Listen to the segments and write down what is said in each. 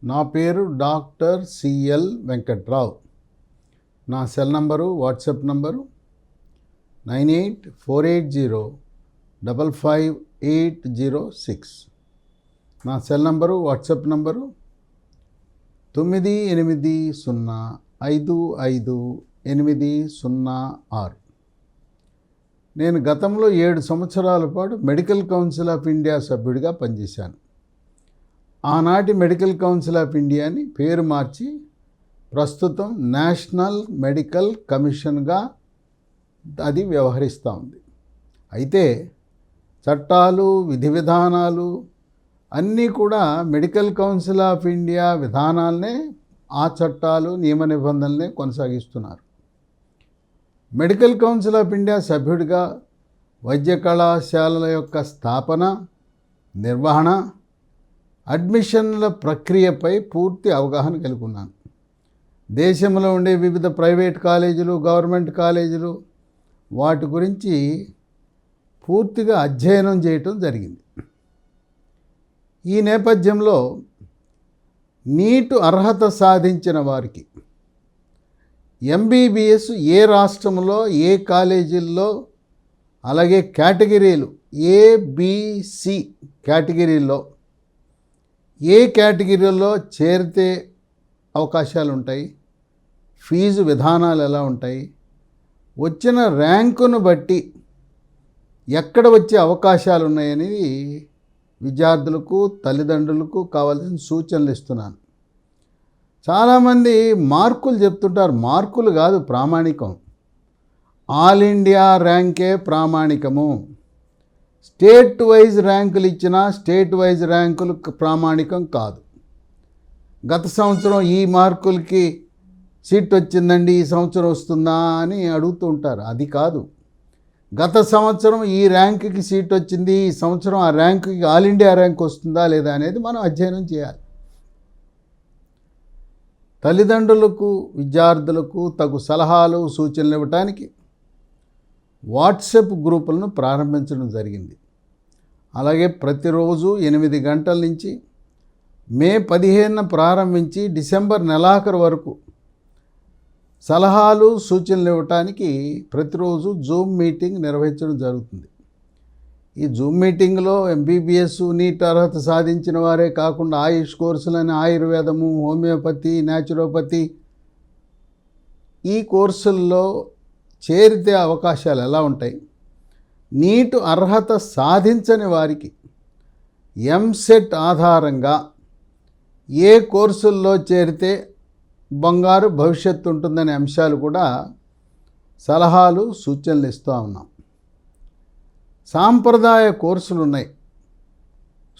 నా పేరు doctor CL Venkatrao. నా సెల్ నంబరు, వాట్సాప్ నంబరు 9848055806. నా సెల్ నంబరు, వాట్సాప్ నంబరు 98055806. నేను గతంలో 7 సంవత్సరాల పాటు మెడికల్ కౌన్సిల్ ఆఫ్ ఇండియా సభ్యుడిగా పనిచేశాను. ఆనాటి మెడికల్ కౌన్సిల్ ఆఫ్ ఇండియాని పేరు మార్చి ప్రస్తుతం నేషనల్ మెడికల్ కమిషన్గా అది వ్యవహరిస్తూ ఉంది. అయితే చట్టాలు, విధి విధానాలు అన్నీ కూడా మెడికల్ కౌన్సిల్ ఆఫ్ ఇండియా విధానాలనే, ఆ చట్టాలు, నియమ నిబంధనలనే కొనసాగిస్తున్నారు. మెడికల్ కౌన్సిల్ ఆఫ్ ఇండియా సభ్యుడిగా వైద్య కళాశాలల యొక్క స్థాపన, నిర్వహణ, అడ్మిషన్ల ప్రక్రియపై పూర్తి అవగాహన కలిగి ఉన్నాను. దేశంలో ఉండే వివిధ ప్రైవేట్ కాలేజీలు, గవర్నమెంట్ కాలేజీలు, వాటి గురించి పూర్తిగా అధ్యయనం చేయటం జరిగింది. ఈ నేపథ్యంలో నీట్ అర్హత సాధించిన వారికి ఎంబీబీఎస్ ఏ రాష్ట్రంలో, ఏ కాలేజీల్లో, అలాగే కేటగిరీలు ఏబిసి కేటగిరీల్లో ఏ కేటగిరీలో చేరితే అవకాశాలు ఉంటాయి, ఫీజు విధానాలు ఎలా ఉంటాయి, వచ్చిన ర్యాంకును బట్టి ఎక్కడ వచ్చే అవకాశాలు ఉన్నాయనేది విద్యార్థులకు, తల్లిదండ్రులకు కావాల్సిన సూచనలు ఇస్తున్నాను. చాలామంది మార్కులు చెప్తుంటారు. మార్కులు కాదు ప్రామాణికం. ఆల్ ఇండియా ర్యాంకే ప్రామాణికము. స్టేట్ వైజ్ ర్యాంకులు ఇచ్చినా స్టేట్ వైజ్ ర్యాంకులు ప్రామాణికం కాదు. గత సంవత్సరం ఈ మార్కులకి సీట్ వచ్చిందండి, ఈ సంవత్సరం వస్తుందా అని అడుగుతూ ఉంటారు. అది కాదు. గత సంవత్సరం ఈ ర్యాంకుకి సీట్ వచ్చింది, ఈ సంవత్సరం ఆ ర్యాంకుకి ఆల్ ఇండియా ర్యాంక్ వస్తుందా లేదా అనేది మనం అధ్యయనం చేయాలి. తల్లిదండ్రులకు, విద్యార్థులకు తగు సలహాలు, సూచనలు ఇవ్వటానికి వాట్సాప్ గ్రూపులను ప్రారంభించడం జరిగింది. అలాగే ప్రతిరోజు 8 గంటల నుంచి మే 15న ప్రారంభించి డిసెంబర్ నెలాఖరు వరకు సలహాలు, సూచనలు ఇవ్వటానికి ప్రతిరోజు జూమ్ మీటింగ్ నిర్వహించడం జరుగుతుంది. ఈ జూమ్ మీటింగ్లో ఎంబీబీఎస్, నీట్ అర్హత సాధించిన వారే కాకుండా ఆయుష్ కోర్సులని, ఆయుర్వేదము, హోమియోపతి, న్యాచురోపతి ఈ కోర్సుల్లో చేరితే అవకాశాలు ఎలా ఉంటాయి, నీట్ అర్హత సాధించని వారికి ఎంసెట్ ఆధారంగా ఏ కోర్సుల్లో చేరితే బంగారు భవిష్యత్తు ఉంటుందనే అంశాలు కూడా సలహాలు, సూచనలు ఇస్తూ ఉన్నాం. సాంప్రదాయ కోర్సులు ఉన్నాయి.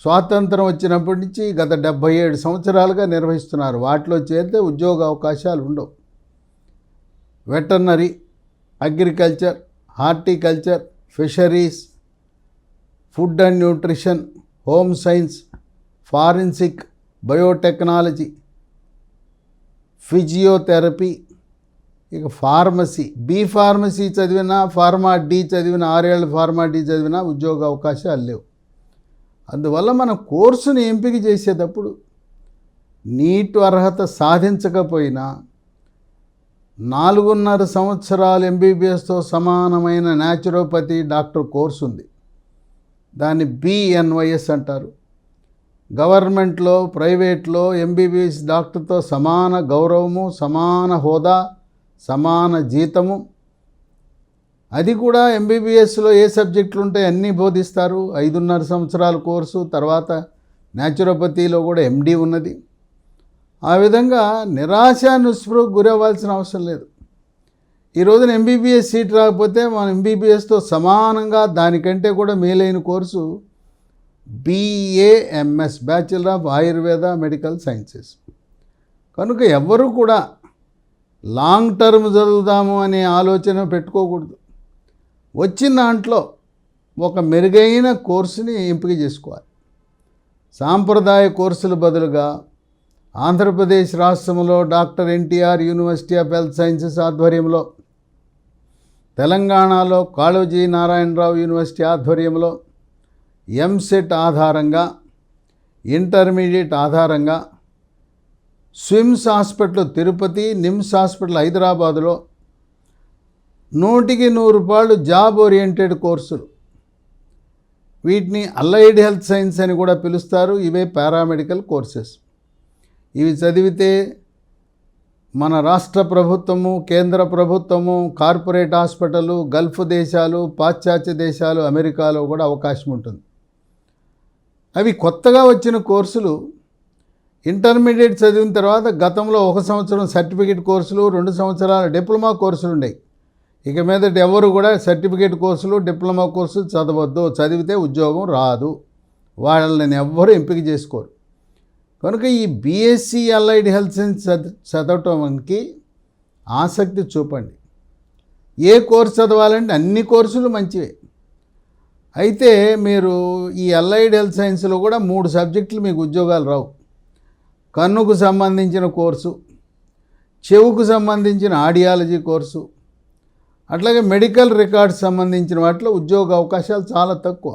స్వాతంత్రం వచ్చినప్పటి నుంచి గత 77 సంవత్సరాలుగా నిర్వహిస్తున్నారు. వాటిలో చేరితే ఉద్యోగ అవకాశాలు ఉండవు. Veterinary, agriculture, horticulture, fisheries, food and nutrition, home science, forensic, biotechnology, physiotherapy, ఇక ఫార్మసీ, బి ఫార్మసీ చదివినా, ఫార్మా డి చదివినా, 6 ఏళ్ళ ఫార్మా డి చదివినా ఉద్యోగ అవకాశాలు లేవు. అందువల్ల మనం కోర్సును ఎంపిక చేసేటప్పుడు నీట్ అర్హత సాధించకపోయినా 4.5 సంవత్సరాలు ఎంబీబీఎస్తో సమానమైన న్యాచురోపతి డాక్టర్ కోర్సు ఉంది. దాన్ని బిఎన్వైఎస్ అంటారు. గవర్నమెంట్లో, ప్రైవేట్లో ఎంబీబీఎస్ డాక్టర్తో సమాన గౌరవము, సమాన హోదా, సమాన జీతము. అది కూడా ఎంబీబీఎస్లో ఏ సబ్జెక్టులు ఉంటాయి అన్నీ బోధిస్తారు. 5.5 సంవత్సరాల కోర్సు, తర్వాత న్యాచురోపతిలో కూడా ఎండి ఉన్నది. ఆ విధంగా నిరాశ, నిస్పృహకు గురవ్వాల్సిన అవసరం లేదు. ఈ రోజున ఎంబీబీఎస్ సీట్ రాకపోతే మనం ఎంబీబీఎస్తో సమానంగా దానికంటే కూడా మేలైన course BAMS, bachelor of Ayurveda medical sciences. కనుక ఎవ్వరూ కూడా లాంగ్ టర్మ్ చదువుదాము అనే ఆలోచన పెట్టుకోకూడదు. వచ్చిన దాంట్లో ఒక మెరుగైన కోర్సుని ఎంపిక చేసుకోవాలి. సాంప్రదాయ కోర్సుల బదులుగా ఆంధ్రప్రదేశ్ రాష్ట్రంలో doctor NTR university of health sciences ఆధ్వర్యంలో, తెలంగాణలో కాళోజీ నారాయణరావు యూనివర్సిటీ ఆధ్వర్యంలో ఎంసెట్ ఆధారంగా, ఇంటర్మీడియట్ ఆధారంగా స్విమ్స్ హాస్పిటల్ తిరుపతి, నిమ్స్ హాస్పిటల్ హైదరాబాదులో 100% జాబ్ ఓరియంటెడ్ కోర్సులు. వీటిని అలైడ్ హెల్త్ సైన్స్ అని కూడా పిలుస్తారు. ఇవే పారామెడికల్ కోర్సెస్. ఇవి చదివితే మన రాష్ట్ర ప్రభుత్వము, కేంద్ర ప్రభుత్వము, కార్పొరేట్ హాస్పిటళ్ళు, గల్ఫ్ దేశాలు, పాశ్చాత్య దేశాలు, అమెరికాలో కూడా అవకాశం ఉంటుంది. అవి కొత్తగా వచ్చిన కోర్సులు. ఇంటర్మీడియట్ చదివిన తర్వాత గతంలో 1 సంవత్సరం సర్టిఫికేట్ కోర్సులు, 2 సంవత్సరాల డిప్లొమా కోర్సులు ఉండేవి. ఇక మీదట ఎవరు కూడా సర్టిఫికేట్ కోర్సులు, డిప్లొమా కోర్సులు చదవద్దు. చదివితే ఉద్యోగం రాదు. వాళ్ళని ఎవ్వరూ ఎంపిక చేసుకోరు. కనుక ఈ బీఎస్సీ అలైడ్ హెల్త్ సైన్స్ చదవటానికి ఆసక్తి చూపండి. ఏ కోర్సు చదవాలంటే అన్ని కోర్సులు మంచివే. అయితే మీరు ఈ అలైడ్ హెల్త్ సైన్స్లో కూడా 3 సబ్జెక్టులు మీకు ఉద్యోగాలు రావు. కన్నుకు సంబంధించిన కోర్సు, చెవుకు సంబంధించిన ఆడియాలజీ కోర్సు, అట్లాగే మెడికల్ రికార్డ్స్ సంబంధించిన వాటిలో ఉద్యోగ అవకాశాలు చాలా తక్కువ.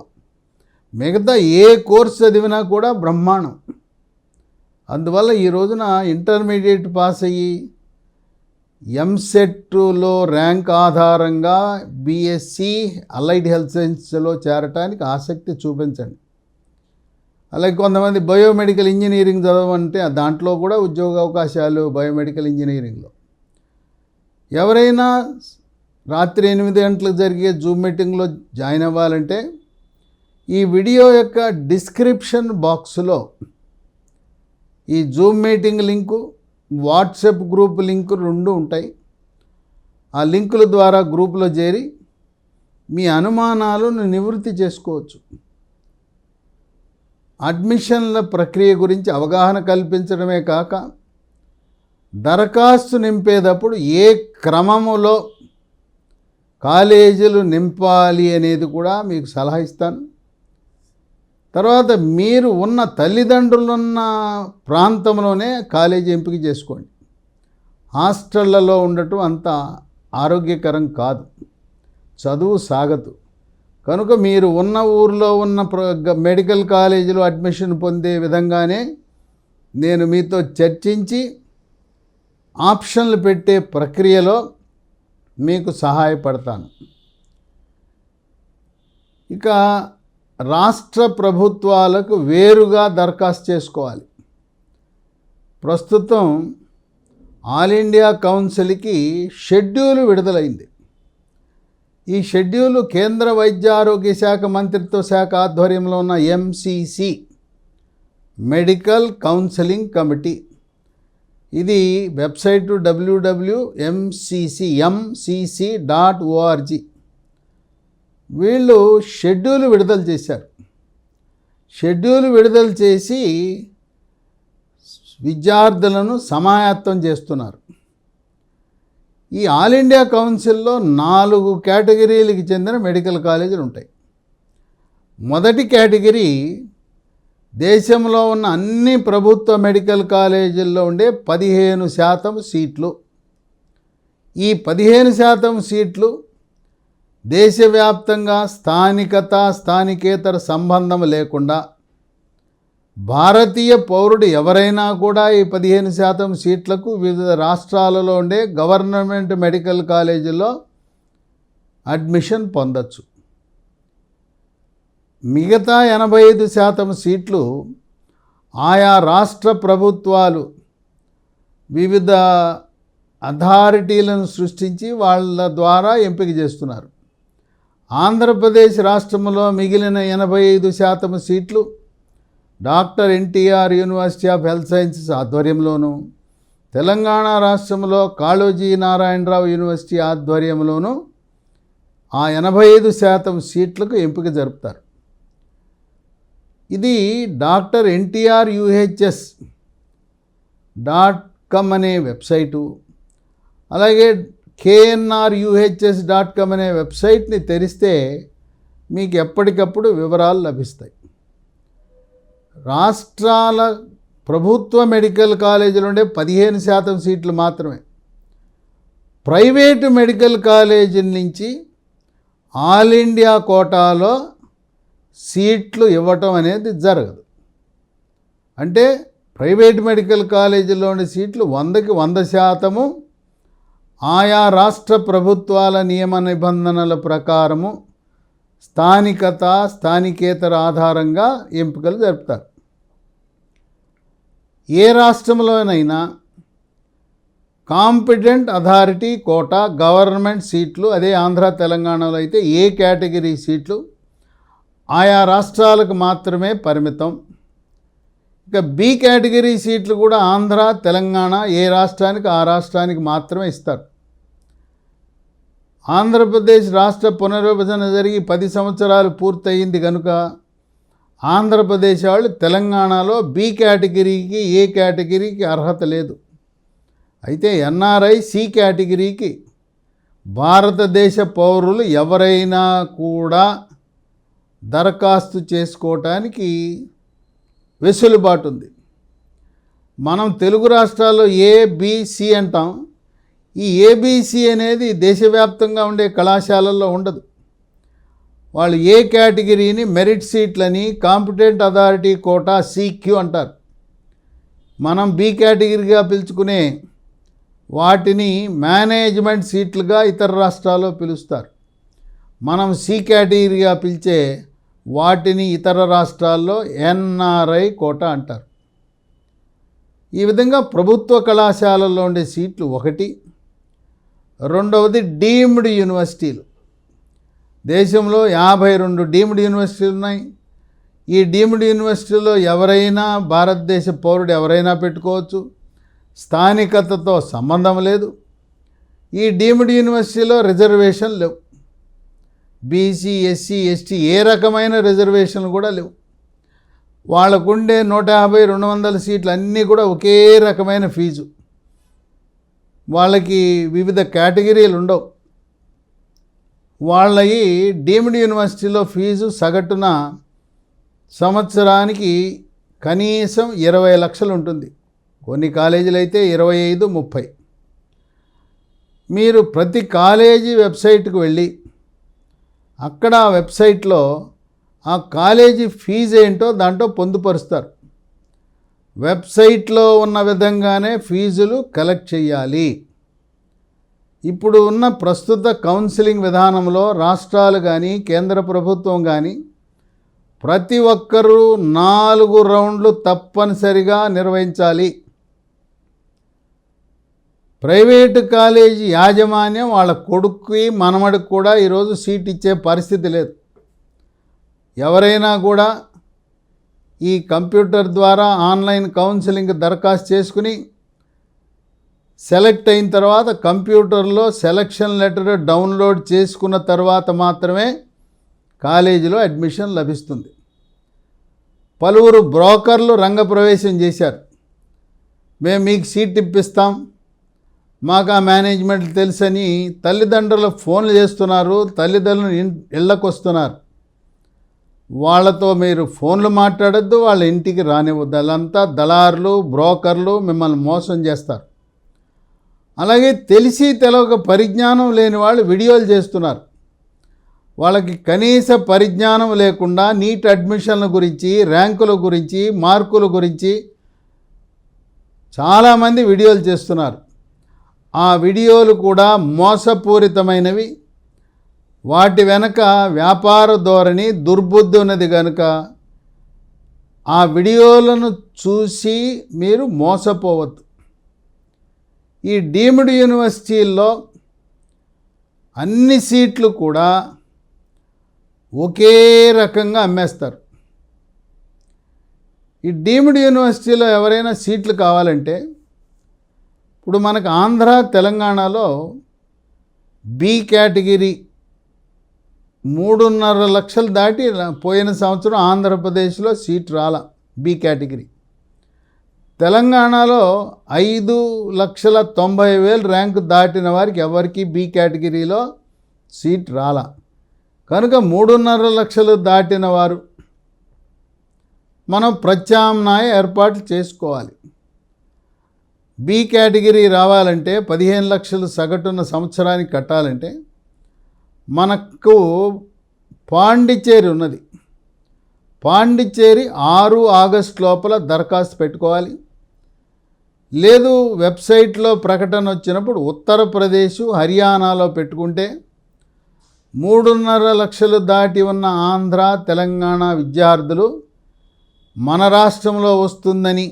మిగతా ఏ కోర్సు చదివినా కూడా బ్రహ్మాండం. అందువల్ల ఈ రోజున ఇంటర్మీడియట్ పాస్ అయ్యి ఎంసెట్లో ర్యాంక్ ఆధారంగా బీఎస్సీ అలైడ్ హెల్త్ సైన్స్లో చేరటానికి ఆసక్తి చూపించండి. అలాగే కొంతమంది బయోమెడికల్ ఇంజనీరింగ్ చదవమంటే దాంట్లో కూడా ఉద్యోగ అవకాశాలు బయోమెడికల్ ఇంజనీరింగ్లో. ఎవరైనా రాత్రి 8 గంటలకు జరిగే జూమ్ మీటింగ్లో జాయిన్ అవ్వాలంటే ఈ వీడియో యొక్క డిస్క్రిప్షన్ బాక్స్లో ఈ Zoom meeting link, WhatsApp group link 2 ఉంటాయి. ఆ లింకుల ద్వారా గ్రూపులో చేరి మీ అనుమానాలను నివృత్తి చేసుకోవచ్చు. అడ్మిషన్ల ప్రక్రియ గురించి అవగాహన కల్పించడమే కాక దరఖాస్తు నింపేటప్పుడు ఏ క్రమములో కాలేజీలు నింపాలి అనేది కూడా మీకు సలహా ఇస్తాను. తర్వాత మీరు ఉన్న తల్లిదండ్రులున్న ప్రాంతంలోనే కాలేజీ ఎంపిక చేసుకోండి. హాస్టళ్లలో ఉండటం అంత ఆరోగ్యకరం కాదు, చదువు సాగదు. కనుక మీరు ఉన్న ఊర్లో ఉన్న మెడికల్ కాలేజీలో అడ్మిషన్ పొందే విధంగానే నేను మీతో చర్చించి ఆప్షన్లు పెట్టే ప్రక్రియలో మీకు సహాయపడతాను. ఇక రాష్ట్ర ప్రభుత్వాలకు వేరుగా దరఖాస్తు చేసుకోవాలి. ప్రస్తుతం ఆల్ ఇండియా కౌన్సిల్కి షెడ్యూల్ విడుదలైంది. ఈ షెడ్యూలు కేంద్ర వైద్య ఆరోగ్య శాఖ మంత్రిత్వ శాఖ ఆధ్వర్యంలో ఉన్న ఎంసీసీ మెడికల్ కౌన్సిలింగ్ కమిటీ, ఇది వెబ్సైటు www.mcc.org. వీళ్ళు షెడ్యూల్ విడుదల చేశారు. షెడ్యూల్ విడుదల చేసి విద్యార్థులను సమాయత్తం చేస్తున్నారు. ఈ ఆల్ ఇండియా కౌన్సిల్లో 4 కేటగిరీలకు చెందిన మెడికల్ కాలేజీలు ఉంటాయి. మొదటి కేటగిరీ దేశంలో ఉన్న అన్ని ప్రభుత్వ మెడికల్ కాలేజీల్లో ఉండే 15% సీట్లు. ఈ 15% సీట్లు దేశవ్యాప్తంగా స్థానికేతర సంబంధం లేకుండా భారతీయ పౌరుడు ఎవరైనా కూడా ఈ 15% సీట్లకు వివిధ రాష్ట్రాలలో ఉండే గవర్నమెంట్ మెడికల్ కాలేజీల్లో అడ్మిషన్ పొందొచ్చు. మిగతా 85% సీట్లు ఆయా రాష్ట్ర ప్రభుత్వాలు వివిధ అథారిటీలను సృష్టించి వాళ్ళ ద్వారా ఎంపిక చేస్తున్నారు. ఆంధ్రప్రదేశ్ రాష్ట్రంలో మిగిలిన 85% సీట్లు doctor NTR university of health sciences ఆధ్వర్యంలోనూ, తెలంగాణ రాష్ట్రంలో కాళోజీ నారాయణరావు యూనివర్సిటీ ఆధ్వర్యంలోనూ ఆ 85% సీట్లకు ఎంపిక జరుపుతారు. ఇది డాక్టర్ ఎన్టీఆర్ UHS.com అనే వెబ్సైటు, అలాగే KNRUHS.com అనే వెబ్సైట్ని తెరిస్తే మీకు ఎప్పటికప్పుడు వివరాలు లభిస్తాయి. రాష్ట్రాల ప్రభుత్వ మెడికల్ కాలేజీలు ఉండే 15% సీట్లు మాత్రమే. ప్రైవేటు మెడికల్ కాలేజీల నుంచి ఆల్ ఇండియా కోటాలో సీట్లు ఇవ్వటం అనేది జరగదు. అంటే ప్రైవేట్ మెడికల్ కాలేజీల్లోని సీట్లు 100కి 100% ఆయా రాష్ట్ర ప్రభుత్వాల నియమ నిబంధనల ప్రకారము స్థానికత స్థానికేతర ఆధారంగా ఎంపికలు జరుపుతారు. ఏ రాష్ట్రంలోనైనా కాంపిటెంట్ అథారిటీ కోటా గవర్నమెంట్ సీట్లు, అదే ఆంధ్ర తెలంగాణలో అయితే ఏ కేటగిరీ సీట్లు ఆయా రాష్ట్రాలకు మాత్రమే పరిమితం. ఇక బి కేటగిరీ సీట్లు కూడా ఆంధ్ర తెలంగాణ ఏ రాష్ట్రానికి ఆ రాష్ట్రానికి మాత్రమే ఇస్తారు. ఆంధ్రప్రదేశ్ రాష్ట్ర పునర్విభజన జరిగి 10 సంవత్సరాలు పూర్తయింది కనుక ఆంధ్రప్రదేశ్ వాళ్ళు తెలంగాణలో బి కేటగిరీకి ఏ కేటగిరీకి అర్హత లేదు. అయితే ఎన్ఆర్ఐ సి కేటగిరీకి భారతదేశ పౌరులు ఎవరైనా కూడా దరఖాస్తు చేసుకోవటానికి వెసులుబాటు ఉంది. మనం తెలుగు రాష్ట్రాల్లో ఏబిసి అంటాం. ఈ ఏబిసి అనేది దేశవ్యాప్తంగా ఉండే కళాశాలల్లో ఉండదు. వాళ్ళు ఏ కేటగిరీని మెరిట్ సీట్లని కాంపిటెంట్ అథారిటీ కోటా సిక్యూ అంటారు. మనం బి కేటగిరీగా పిలుచుకునే వాటిని మేనేజ్మెంట్ సీట్లుగా ఇతర రాష్ట్రాల్లో పిలుస్తారు. మనం సి కేటగిరీగా పిలిచే వాటిని ఇతర రాష్ట్రాల్లో ఎన్ఆర్ఐ కోటా అంటారు. ఈ విధంగా ప్రభుత్వ కళాశాలల్లో ఉండే సీట్లు ఒకటి. రెండవది డీమ్డ్ యూనివర్సిటీలు. దేశంలో 52 డీమ్డ్ యూనివర్సిటీలు ఉన్నాయి. ఈ డీమ్డ్ యూనివర్సిటీలో ఎవరైనా భారతదేశ పౌరుడు ఎవరైనా పెట్టుకోవచ్చు. స్థానికతతో సంబంధం లేదు. ఈ డీమ్డ్ యూనివర్సిటీలో రిజర్వేషన్ లేవు. బీసీ ఎస్సీ ఎస్టీ ఏ రకమైన రిజర్వేషన్లు కూడా లేవు. వాళ్ళకుండే 150-200 సీట్లు అన్నీ కూడా ఒకే రకమైన ఫీజు. వాళ్ళకి వివిధ కేటగిరీలు ఉండవు. వాళ్ళకి డీమ్డ్ యూనివర్సిటీలో ఫీజు సగటున సంవత్సరానికి కనీసం 20 లక్షలు ఉంటుంది. కొన్ని కాలేజీలు అయితే 25-30. మీరు ప్రతి కాలేజీ వెబ్సైట్కి వెళ్ళి అక్కడ ఆ వెబ్సైట్లో ఆ కాలేజీ ఫీజు ఏంటో దాంట్లో పొందుపరుస్తారు. వెబ్సైట్లో ఉన్న విధంగానే ఫీజులు కలెక్ట్ చేయాలి. ఇప్పుడు ఉన్న ప్రస్తుత కౌన్సిలింగ్ విధానంలో రాష్ట్రాలు కానీ కేంద్ర ప్రభుత్వం కానీ ప్రతి ఒక్కరూ 4 రౌండ్లు తప్పనిసరిగా నిర్వహించాలి. ప్రైవేటు కాలేజీ యాజమాన్యం వాళ్ళ కొడుక్కి మనమడికి కూడా ఈరోజు సీట్ ఇచ్చే పరిస్థితి లేదు. ఎవరైనా కూడా ఈ కంప్యూటర్ ద్వారా ఆన్లైన్ కౌన్సిలింగ్ దరఖాస్తు చేసుకుని సెలెక్ట్ అయిన తర్వాత కంప్యూటర్లో సెలక్షన్ లెటర్ డౌన్లోడ్ చేసుకున్న తర్వాత మాత్రమే కాలేజీలో అడ్మిషన్ లభిస్తుంది. పలువురు బ్రోకర్లు రంగప్రవేశం చేశారు. మేము మీకు సీట్ ఇప్పిస్తాం, మాకు ఆ మేనేజ్మెంట్ తెలుసని తల్లిదండ్రులు ఫోన్లు చేస్తున్నారు. తల్లిదండ్రులు ఇళ్ళకు వస్తున్నారు. వాళ్ళతో మీరు ఫోన్లు మాట్లాడద్దు, వాళ్ళ ఇంటికి రానివ్వద్దు. వాళ్ళంతా దళారులు బ్రోకర్లు మిమ్మల్ని మోసం చేస్తారు. అలాగే తెలిసి తెలవక పరిజ్ఞానం లేని వాళ్ళు వీడియోలు చేస్తున్నారు. వాళ్ళకి కనీస పరిజ్ఞానం లేకుండా నీట్ అడ్మిషన్ల గురించి, ర్యాంకుల గురించి, మార్కుల గురించి చాలామంది వీడియోలు చేస్తున్నారు. ఆ వీడియోలు కూడా మోసపూరితమైనవి. వాటి వెనక వ్యాపార ధోరణి దుర్బుద్ధి ఉన్నది కనుక ఆ వీడియోలను చూసి మీరు మోసపోవద్దు. ఈ డీమ్డ్ యూనివర్సిటీల్లో అన్ని సీట్లు కూడా ఒకే రకంగా అమ్మేస్తారు. ఈ డీమ్డ్ యూనివర్సిటీలో ఎవరైనా సీట్లు కావాలంటే ఇప్పుడు మనకు ఆంధ్ర తెలంగాణలో బి కేటగిరీ 3.5 లక్షలు దాటి పోయిన సంవత్సరం ఆంధ్రప్రదేశ్లో సీట్ రాలా బి కేటగిరీ. తెలంగాణలో 5,90,000 ర్యాంకు దాటిన వారికి ఎవరికి బి కేటగిరీలో సీట్ రాలా. కనుక 3.5 లక్షలు దాటిన వారు మనం ప్రత్యామ్నాయ ఏర్పాట్లు చేసుకోవాలి. బి కేటగిరీ రావాలంటే 15 లక్షలు సగటున సంవత్సరానికి కట్టాలంటే మనకు పాండిచ్చేరి ఉన్నది. పాండిచ్చేరి 6 ఆగస్టు లోపల దరఖాస్తు పెట్టుకోవాలి. లేదు వెబ్సైట్లో ప్రకటన వచ్చినప్పుడు ఉత్తరప్రదేశ్, హర్యానాలో పెట్టుకుంటే 3.5 లక్షలు దాటి ఉన్న ఆంధ్ర, తెలంగాణ విద్యార్థులు మన రాష్ట్రంలో వస్తుందని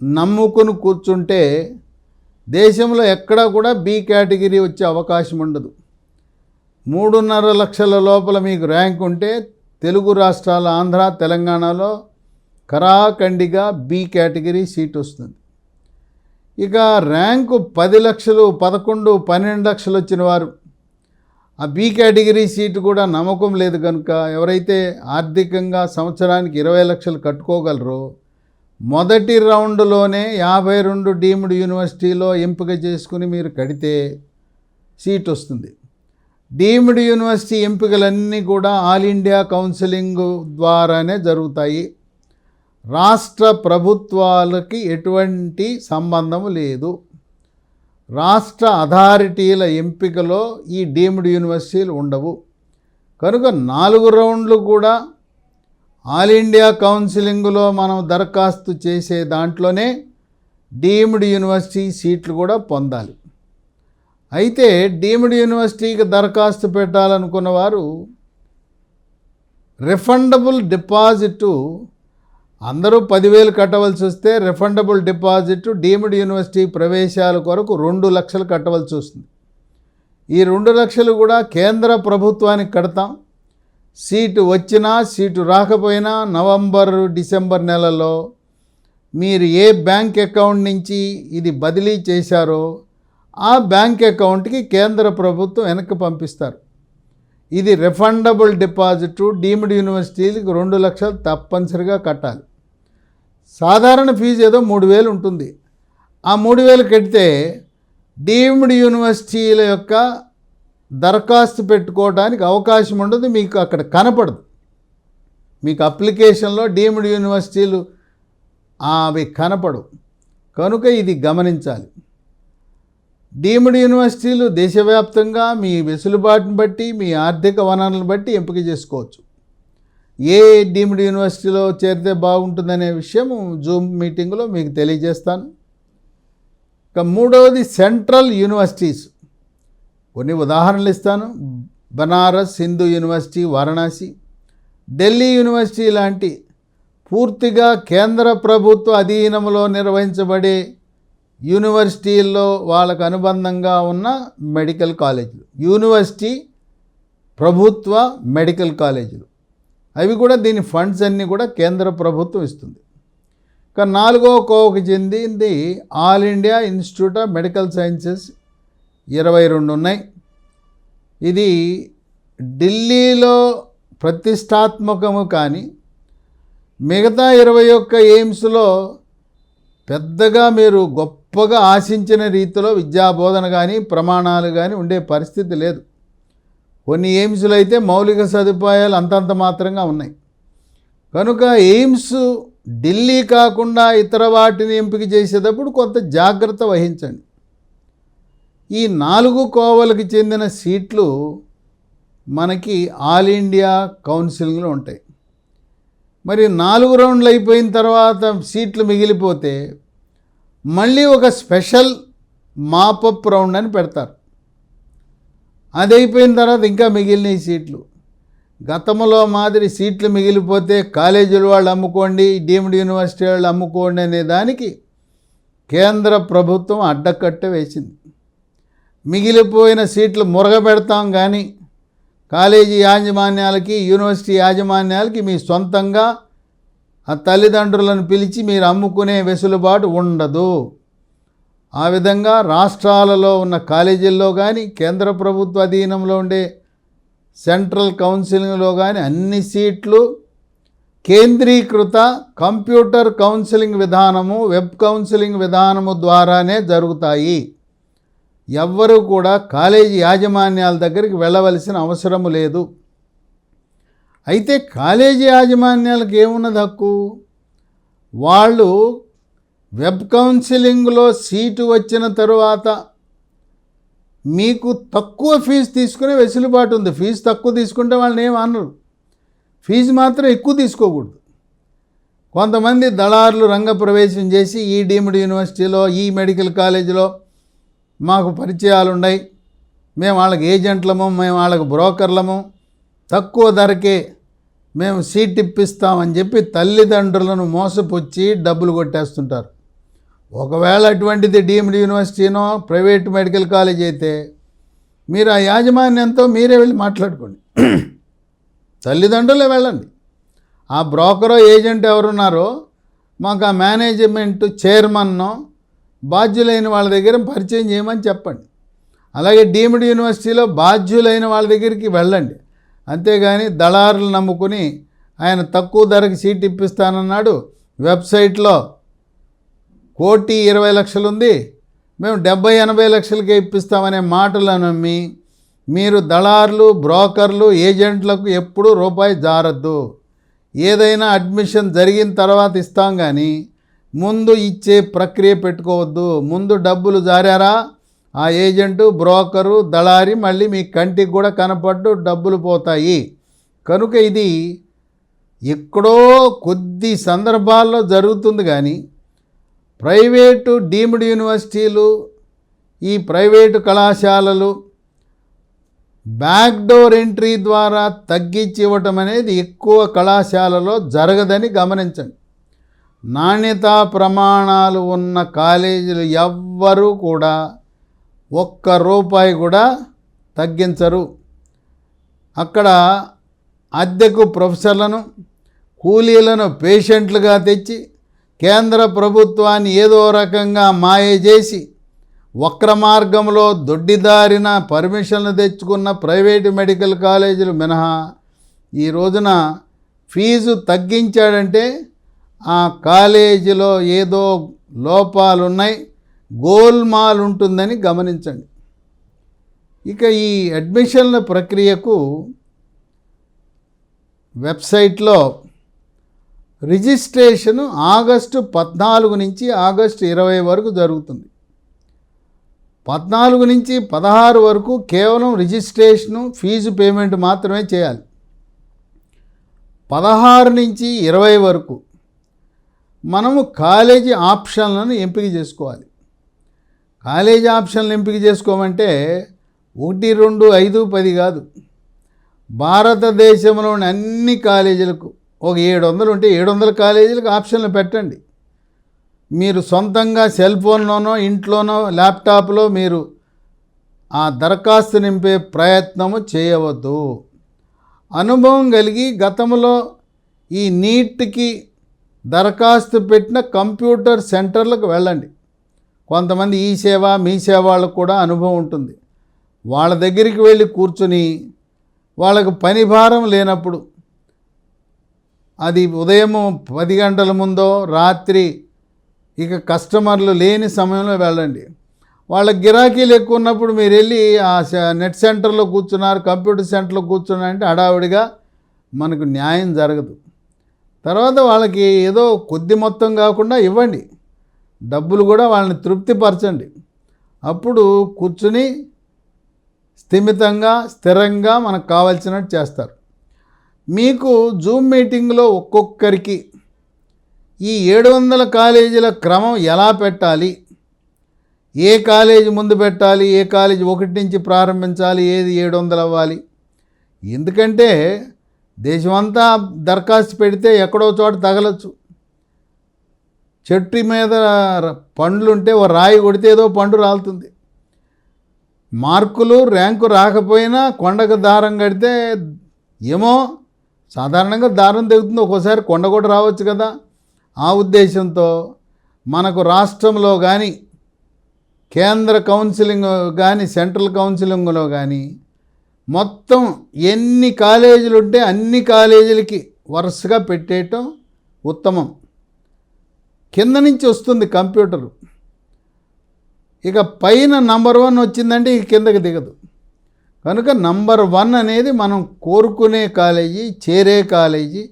నమ్ముకుని కూర్చుంటే దేశంలో ఎక్కడా కూడా బి కేటగిరీ వచ్చే అవకాశం ఉండదు. 3.5 లక్షల లోపల మీకు ర్యాంక్ ఉంటే తెలుగు రాష్ట్రాల ఆంధ్ర, తెలంగాణలో కరాఖండిగా బి కేటగిరీ సీట్ వస్తుంది. ఇక ర్యాంకు 10 లక్షలు, 11, 12 లక్షలు వచ్చిన వారు ఆ బి కేటగిరీ సీటు కూడా నమ్మకం లేదు కనుక ఎవరైతే ఆర్థికంగా సంవత్సరానికి 20 లక్షలు కట్టుకోగలరో మొదటి రౌండ్లోనే 52 డీమ్డ్ యూనివర్సిటీలో ఎంపిక చేసుకుని మీరు కడితే సీట్ వస్తుంది. డీమ్డ్ యూనివర్సిటీ ఎంపికలన్నీ కూడా ఆల్ ఇండియా కౌన్సిలింగ్ ద్వారానే జరుగుతాయి. రాష్ట్ర ప్రభుత్వాలకి ఎటువంటి సంబంధం లేదు. రాష్ట్ర అథారిటీల ఎంపికలో ఈ డీమ్డ్ యూనివర్సిటీలు ఉండవు కనుక 4 రౌండ్లు కూడా ఆల్ ఇండియా కౌన్సిలింగ్లో మనం దరఖాస్తు చేసే దాంట్లోనే డీమ్డ్ యూనివర్సిటీ సీట్లు కూడా పొందాలి. అయితే డీమ్డ్ యూనివర్సిటీకి దరఖాస్తు పెట్టాలనుకున్న వారు రిఫండబుల్ డిపాజిట్ అందరూ 10,000 కట్టవలసి వస్తే రిఫండబుల్ డిపాజిట్ డీమ్డ్ యూనివర్సిటీ ప్రవేశాల కొరకు 2 లక్షలు కట్టవలసి వస్తుంది. ఈ 2 లక్షలు కూడా కేంద్ర ప్రభుత్వానికి కడతాం. సీటు వచ్చినా సీటు రాకపోయినా నవంబర్, డిసెంబర్ నెలలో మీరు ఏ బ్యాంక్ అకౌంట్ నుంచి ఇది బదిలీ చేశారో ఆ బ్యాంక్ అకౌంట్కి కేంద్ర ప్రభుత్వం వెనక్కి పంపిస్తారు. ఇది రిఫండబుల్ డిపాజిట్. డీమ్డ్ యూనివర్సిటీలకు 2 లక్షలు తప్పనిసరిగా కట్టాలి. సాధారణ ఫీజు ఏదో 3,000 ఉంటుంది. ఆ 3,000 కడితే డీమ్డ్ యూనివర్సిటీల యొక్క దరఖాస్తు పెట్టుకోవడానికి అవకాశం ఉండదు. మీకు అక్కడ కనపడదు. మీకు అప్లికేషన్లో డీమ్డ్ యూనివర్సిటీలు అవి కనపడవు కనుక ఇది గమనించాలి. డీమ్డ్ యూనివర్సిటీలు దేశవ్యాప్తంగా మీ వెసులుబాటును బట్టి, మీ ఆర్థిక వనరులను బట్టి ఎంపిక చేసుకోవచ్చు. ఏ డీమ్డ్ యూనివర్సిటీలో చేరితే బాగుంటుందనే విషయం జూమ్ మీటింగ్లో మీకు తెలియజేస్తాను. ఇక మూడవది సెంట్రల్ యూనివర్సిటీస్. కొన్ని ఉదాహరణలు ఇస్తాను. బనారస్ హిందూ యూనివర్సిటీ, వారణాసి, ఢిల్లీ యూనివర్సిటీ లాంటి పూర్తిగా కేంద్ర ప్రభుత్వ అధీనంలో నిర్వహించబడే యూనివర్సిటీల్లో వాళ్ళకు అనుబంధంగా ఉన్న మెడికల్ కాలేజీలు, యూనివర్సిటీ ప్రభుత్వ మెడికల్ కాలేజీలు, అవి కూడా దీని ఫండ్స్ అన్నీ కూడా కేంద్ర ప్రభుత్వం ఇస్తుంది. ఇక 4వ కోవకు చెందింది all India institute of medical sciences 22 ఉన్నాయి. ఇది ఢిల్లీలో ప్రతిష్టాత్మకము కానీ మిగతా 21 ఎయిమ్స్లో పెద్దగా మీరు గొప్పగా ఆశించిన రీతిలో విద్యాబోధన కానీ ప్రమాణాలు కానీ ఉండే పరిస్థితి లేదు. కొన్ని ఎయిమ్స్లో అయితే మౌలిక సదుపాయాలు అంతంత మాత్రంగా ఉన్నాయి. కనుక ఎయిమ్స్ ఢిల్లీ కాకుండా ఇతర వాటిని ఎంపిక చేసేటప్పుడు కొంత జాగ్రత్త వహించండి. ఈ 4 కోవలకు చెందిన సీట్లు మనకి ఆల్ ఇండియా కౌన్సిలింగ్లో ఉంటాయి. మరి 4 రౌండ్లు అయిపోయిన తర్వాత సీట్లు మిగిలిపోతే మళ్ళీ ఒక స్పెషల్ మాపప్ రౌండ్ అని పెడతారు. అది అయిపోయిన తర్వాత ఇంకా మిగిలిన సీట్లు గతంలో మాదిరి సీట్లు మిగిలిపోతే కాలేజీల వాళ్ళు అమ్ముకోండి, డీమ్డ్ యూనివర్సిటీ వాళ్ళు అమ్ముకోండి అనే దానికి కేంద్ర ప్రభుత్వం అడ్డకట్ట వేసింది. మిగిలిపోయిన సీట్లు మురగబెడతాం కానీ కాలేజీ యాజమాన్యాలకి, యూనివర్సిటీ యాజమాన్యాలకి మీ సొంతంగా ఆ తల్లిదండ్రులను పిలిచి మీరు అమ్ముకునే వెసులుబాటు ఉండదు. ఆ విధంగా రాష్ట్రాలలో ఉన్న కాలేజీల్లో కానీ కేంద్ర ప్రభుత్వ అధీనంలో ఉండే సెంట్రల్ కౌన్సిలింగ్లో కానీ అన్ని సీట్లు కేంద్రీకృత కంప్యూటర్ కౌన్సిలింగ్ విధానము, వెబ్ కౌన్సిలింగ్ విధానము ద్వారానే జరుగుతాయి. ఎవ్వరూ కూడా కాలేజీ యాజమాన్యాల దగ్గరికి వెళ్ళవలసిన అవసరం లేదు. అయితే కాలేజీ యాజమాన్యాలకు ఏమున్నది హక్కు? వాళ్ళు వెబ్ కౌన్సిలింగ్లో సీటు వచ్చిన తరువాత మీకు తక్కువ ఫీజు తీసుకునే వెసులుబాటు ఉంది. ఫీజు తక్కువ తీసుకుంటే వాళ్ళని ఏమి అనరు, ఫీజు మాత్రం ఎక్కువ తీసుకోకూడదు. కొంతమంది దళారులు రంగప్రవేశం చేసి ఈ డీమ్డ్ యూనివర్సిటీలో ఈ మెడికల్ కాలేజీలో మాకు పరిచయాలు ఉన్నాయి, మేము వాళ్ళకి ఏజెంట్లము, మేము వాళ్ళకి బ్రోకర్లము, తక్కువ ధరకే మేము సీట్ ఇప్పిస్తామని చెప్పి తల్లిదండ్రులను మోసపుచ్చి డబ్బులు కొట్టేస్తుంటారు. ఒకవేళ అటువంటిది డీమ్డ్ యూనివర్సిటీనో ప్రైవేట్ మెడికల్ కాలేజ్ అయితే మీరు ఆ యాజమాన్యంతో మీరే వెళ్ళి మాట్లాడుకోండి. తల్లిదండ్రులే వెళ్ళండి. ఆ బ్రోకరో ఏజెంట్ ఎవరున్నారో మాకు ఆ మేనేజ్మెంట్ చైర్మన్నో బాధ్యులైన వాళ్ళ దగ్గర పరిచయం చేయమని చెప్పండి. అలాగే డీమ్డ్ యూనివర్సిటీలో బాధ్యులైన వాళ్ళ దగ్గరికి వెళ్ళండి. అంతేగాని దళారులు నమ్ముకుని ఆయన తక్కువ ధరకు సీట్ ఇప్పిస్తానన్నాడు, వెబ్సైట్లో 1,20,00,000 ఉంది, మేము 70-80 లక్షలకే ఇప్పిస్తామనే మాటలు నమ్మి మీరు దళారులు, బ్రోకర్లు, ఏజెంట్లకు ఎప్పుడూ రూపాయి జారద్దు. ఏదైనా అడ్మిషన్ జరిగిన తర్వాత ఇస్తాం కానీ ముందు ఇచ్చే ప్రక్రియ పెట్టుకోవద్దు. ముందు డబ్బులు జారారా ఆ ఏజెంటు, బ్రోకరు, దళారి మళ్ళీ మీ కంటికి కూడా కనపడ్డు డబ్బులు పోతాయి. కనుక ఇది ఎక్కడో కొద్ది సందర్భాల్లో జరుగుతుంది కానీ ప్రైవేటు డీమ్డ్ యూనివర్సిటీలు, ఈ ప్రైవేటు కళాశాలలు బ్యాక్డోర్ ఎంట్రీ ద్వారా తగ్గించి ఇవ్వటం అనేది ఎక్కువ కళాశాలలో జరగదని గమనించండి. నాణ్యతా ప్రమాణాలు ఉన్న కాలేజీలు ఎవ్వరూ కూడా ₹1 కూడా తగ్గించరు. అక్కడ అద్దెకు ప్రొఫెసర్లను, కూలీలను పేషెంట్లుగా తెచ్చి కేంద్ర ప్రభుత్వాన్ని ఏదో రకంగా మాయ చేసి వక్ర మార్గంలో దొడ్డిదారిన పర్మిషన్లు తెచ్చుకున్న ప్రైవేటు మెడికల్ కాలేజీలు మినహా ఈ రోజున ఫీజు తగ్గించాడంటే ఆ కాలేజీలో ఏదో లోపాలున్నాయి, గోల్మాల్ ఉంటుందని గమనించండి. ఇక ఈ అడ్మిషన్ల ప్రక్రియకు వెబ్సైట్లో రిజిస్ట్రేషను ఆగస్టు 14 నుంచి ఆగస్టు 20 వరకు జరుగుతుంది. 14 నుంచి 16 వరకు కేవలం రిజిస్ట్రేషను, ఫీజు పేమెంట్ మాత్రమే చేయాలి. 16 నుంచి 20 వరకు మనము కాలేజీ ఆప్షన్లను ఎంపిక చేసుకోవాలి. కాలేజీ ఆప్షన్లు ఎంపిక చేసుకోమంటే 1, 2, 5, 10 కాదు. భారతదేశంలోని అన్ని కాలేజీలకు ఒక 700 ఉంటే 700 కాలేజీలకు ఆప్షన్లు పెట్టండి. మీరు సొంతంగా సెల్ ఫోన్లోనో, ఇంట్లోనో, ల్యాప్టాప్లో మీరు ఆ దరఖాస్తు నింపే ప్రయత్నము చేయవద్దు. అనుభవం కలిగి గతంలో ఈ నీట్కి దరఖాస్తు పెట్టిన కంప్యూటర్ సెంటర్లకు వెళ్ళండి. కొంతమంది ఈ సేవ, మీ సేవ వాళ్ళకు కూడా అనుభవం ఉంటుంది. వాళ్ళ దగ్గరికి వెళ్ళి కూర్చుని వాళ్ళకు పని భారం లేనప్పుడు, అది ఉదయం 10 గంటల ముందో రాత్రి ఇక కస్టమర్లు లేని సమయంలో వెళ్ళండి. వాళ్ళ గిరాకీలు ఎక్కువ ఉన్నప్పుడు మీరు వెళ్ళి ఆ నెట్ సెంటర్లో కూర్చున్నారు, కంప్యూటర్ సెంటర్లో కూర్చున్నారంటే హడావుడిగా మనకు న్యాయం జరగదు. తర్వాత వాళ్ళకి ఏదో కొద్ది మొత్తం కాకుండా ఇవ్వండి, డబ్బులు కూడా వాళ్ళని తృప్తిపరచండి. అప్పుడు కూర్చుని స్థిమితంగా, స్థిరంగా మనకు కావాల్సినట్టు చేస్తారు. మీకు జూమ్ మీటింగ్లో ఒక్కొక్కరికి ఈ 700 కాలేజీల క్రమం ఎలా పెట్టాలి, ఏ కాలేజీ ముందు పెట్టాలి, ఏ కాలేజీ 1 నుంచి ప్రారంభించాలి, ఏది 700 అవ్వాలి. ఎందుకంటే దేశమంతా దరఖాస్తు పెడితే ఎక్కడో చోట తగలచ్చు. చెట్టు మీద పండ్లుంటే ఓ రాయి కొడితే ఏదో పండు రాలుతుంది. మార్కులు, ర్యాంకు రాకపోయినా కొండకు దారం కడితే ఏమో సాధారణంగా దారం తెగుతుంది, ఒక్కోసారి కొండ కూడా రావచ్చు కదా. ఆ ఉద్దేశంతో మనకు రాష్ట్రంలో కానీ, కేంద్ర కౌన్సిలింగ్ కానీ, సెంట్రల్ కౌన్సిలింగ్లో కానీ మొత్తం ఎన్ని కాలేజీలు ఉంటే అన్ని కాలేజీలకి వరుసగా పెట్టేయటం ఉత్తమం. కింద నుంచి వస్తుంది కంప్యూటరు. ఇక పైన నంబర్ 1 వచ్చిందంటే ఇక కిందకి దిగదు. కనుక నంబర్ 1 అనేది మనం కోరుకునే కాలేజీ, చేరే కాలేజీ,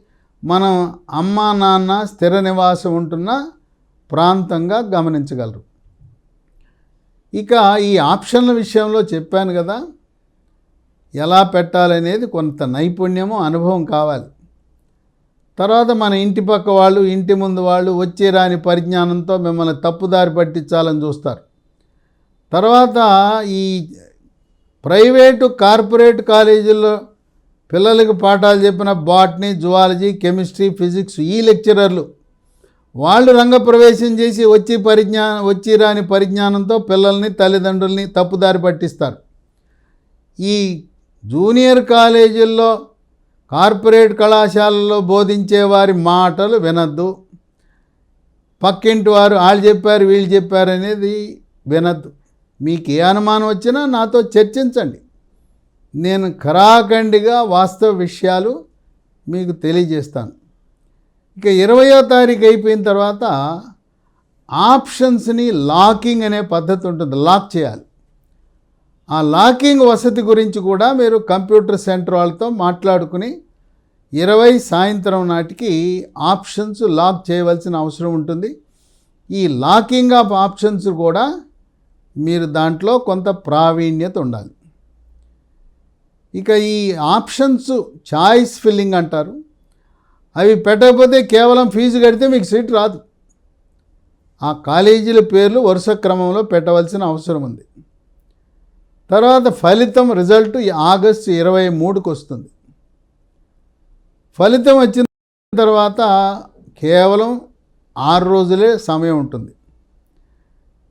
మనం అమ్మా నాన్న స్థిర నివాసం ఉంటున్న ప్రాంతంగా గమనించగలరు. ఇక ఈ ఆప్షన్ల విషయంలో చెప్పాను కదా, ఎలా పెట్టాలనేది కొంత నైపుణ్యము, అనుభవం కావాలి. తర్వాత మన ఇంటి పక్క వాళ్ళు, ఇంటి ముందు వాళ్ళు వచ్చి రాని పరిజ్ఞానంతో మిమ్మల్ని తప్పుదారి పట్టించాలని చూస్తారు. తర్వాత ఈ ప్రైవేటు కార్పొరేట్ కాలేజీల్లో పిల్లలకి పాఠాలు చెప్పిన బాటనీ, జువాలజీ, కెమిస్ట్రీ, ఫిజిక్స్ ఈ లెక్చరర్లు వాళ్ళు రంగప్రవేశం చేసి వచ్చి రాని పరిజ్ఞానంతో పిల్లల్ని, తల్లిదండ్రుల్ని తప్పుదారి పట్టిస్తారు. ఈ జూనియర్ కాలేజీల్లో, కార్పొరేట్ కళాశాలల్లో బోధించే వారి మాటలు వినద్దు. పక్కింటి వారు వాళ్ళు చెప్పారు, వీళ్ళు చెప్పారు అనేది వినద్దు. మీకు ఏ అనుమానం వచ్చినా నాతో చర్చించండి. నేను ఖరాఖండిగా వాస్తవ విషయాలు మీకు తెలియజేస్తాను. ఇక 20వ తారీఖు అయిపోయిన తర్వాత ఆప్షన్స్ని లాకింగ్ అనే పద్ధతి ఉంటుంది, లాక్ చేయాలి. ఆ లాకింగ్ వసతి గురించి కూడా మీరు కంప్యూటర్ సెంటర్ వాళ్ళతో మాట్లాడుకుని 20 సాయంత్రం నాటికి ఆప్షన్స్ లాక్ చేయవలసిన అవసరం ఉంటుంది. ఈ లాకింగ్ ఆఫ్ ఆప్షన్స్ కూడా మీరు దాంట్లో కొంత ప్రావీణ్యత ఉండాలి. ఇక ఈ ఆప్షన్స్ చాయిస్ ఫిల్లింగ్ అంటారు. అవి పెట్టకపోతే కేవలం ఫీజు కడితే మీకు సీట్ రాదు. ఆ కాలేజీల పేర్లు వరుస క్రమంలో పెట్టవలసిన అవసరం ఉంది. తర్వాత ఫలితం రిజల్ట్ ఆగస్టు 23కు వస్తుంది. ఫలితం వచ్చిన తర్వాత కేవలం 6 రోజులే సమయం ఉంటుంది.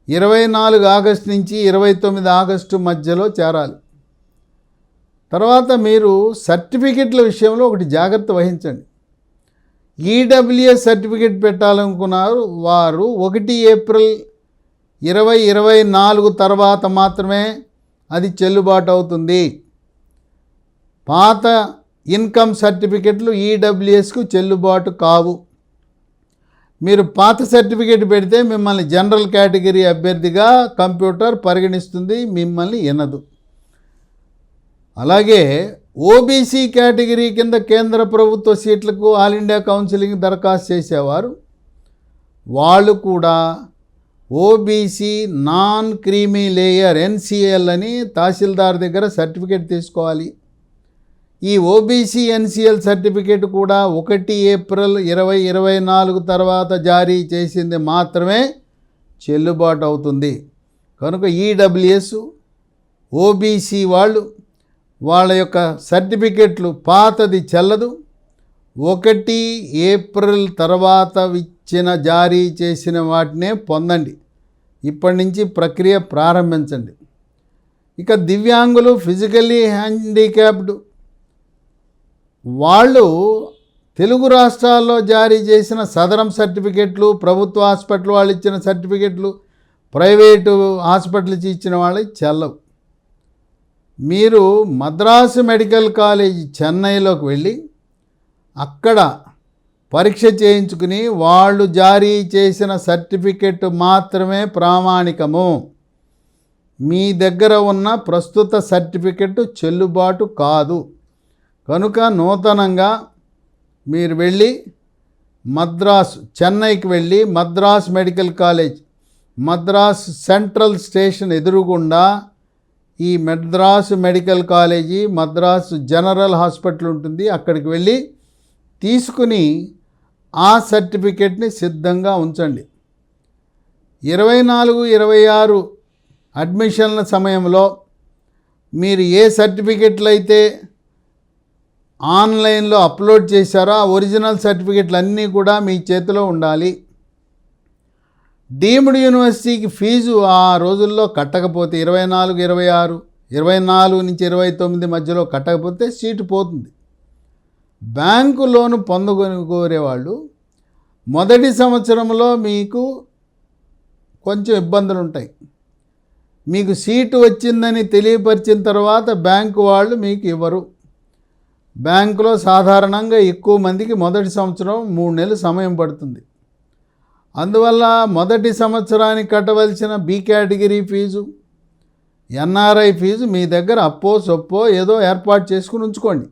24 ఆగస్టు నుంచి 29 ఆగస్టు మధ్యలో చేరాలి. తర్వాత మీరు సర్టిఫికెట్ల విషయంలో ఒకటి జాగ్రత్త వహించండి. ఈడబ్ల్యూఎస్ సర్టిఫికెట్ పెట్టాలనుకున్నారు వారు 1 ఏప్రిల్ 2024 తర్వాత మాత్రమే అది చెల్లుబాటు అవుతుంది. పాత ఇన్కమ్ సర్టిఫికెట్లు ఈడబ్ల్యూఎస్కు చెల్లుబాటు కావు. మీరు పాత సర్టిఫికెట్ పెడితే మిమ్మల్ని జనరల్ కేటగిరీ అభ్యర్థిగా కంప్యూటర్ పరిగణిస్తుంది, మిమ్మల్ని ఎనదు. అలాగే ఓబీసీ కేటగిరీ కింద కేంద్ర ప్రభుత్వ సీట్లకు ఆల్ ఇండియా కౌన్సిలింగ్ దరఖాస్తు చేసేవారు వాళ్ళు కూడా OBC non creamy layer NCL అని తహసీల్దార్ దగ్గర సర్టిఫికేట్ తీసుకోవాలి. ఈ ఓబీసీ ఎన్సీఎల్ సర్టిఫికేట్ కూడా 1 ఏప్రిల్ 2024 తర్వాత జారీ చేసింది మాత్రమే చెల్లుబాటు అవుతుంది. కనుక ఈడబ్ల్యూఎస్, ఓబీసీ వాళ్ళ యొక్క సర్టిఫికెట్లు పాతది చెల్లదు. 1 ఏప్రిల్ తర్వాత జారీ చేసిన వాటినే పొందండి. ఇప్పటి నుంచి ప్రక్రియ ప్రారంభించండి. ఇక దివ్యాంగులు, ఫిజికల్లీ హ్యాండిక్యాప్డ్ వాళ్ళు తెలుగు రాష్ట్రాల్లో జారీ చేసిన సదరం సర్టిఫికెట్లు, ప్రభుత్వ హాస్పిటల్ వాళ్ళు ఇచ్చిన సర్టిఫికెట్లు, ప్రైవేటు హాస్పిటల్స్ ఇచ్చిన వాళ్ళకి చెల్లవు. మీరు మద్రాసు మెడికల్ కాలేజ్ చెన్నైలోకి వెళ్ళి అక్కడ పరీక్ష చేయించుకుని వాళ్ళు జారీ చేసిన సర్టిఫికెట్ మాత్రమే ప్రామాణికము. మీ దగ్గర ఉన్న ప్రస్తుత సర్టిఫికెట్ చెల్లుబాటు కాదు. కనుక నూతనంగా మీరు వెళ్ళి చెన్నైకి వెళ్ళి Madras medical college, Madras central station ఎదురుగుండా ఈ Madras medical college, Madras general hospital ఉంటుంది. అక్కడికి వెళ్ళి తీసుకుని ఆ సర్టిఫికెట్ని సిద్ధంగా ఉంచండి. 24-26 అడ్మిషన్ల సమయంలో మీరు ఏ సర్టిఫికెట్లు అయితే ఆన్లైన్లో అప్లోడ్ చేశారో ఆ ఒరిజినల్ సర్టిఫికెట్లు అన్నీ కూడా మీ చేతిలో ఉండాలి. డీమ్డ్ యూనివర్సిటీకి ఫీజు ఆ రోజుల్లో కట్టకపోతే 24 నుంచి 29 మధ్యలో కట్టకపోతే సీటు పోతుంది. బ్యాంకు లోను పొందగోరేవాళ్ళు మొదటి సంవత్సరంలో మీకు కొంచెం ఇబ్బందులు ఉంటాయి. మీకు సీటు వచ్చిందని తెలియపరిచిన తర్వాత బ్యాంకు వాళ్ళు మీకు ఇవ్వరు. బ్యాంకులో సాధారణంగా ఎక్కువ మందికి మొదటి సంవత్సరం 3 నెలలు సమయం పడుతుంది. అందువల్ల మొదటి సంవత్సరానికి కట్టవలసిన B category fee, NRI fee మీ దగ్గర అప్పో సొప్పో ఏదో ఏర్పాటు చేసుకుని ఉంచుకోండి.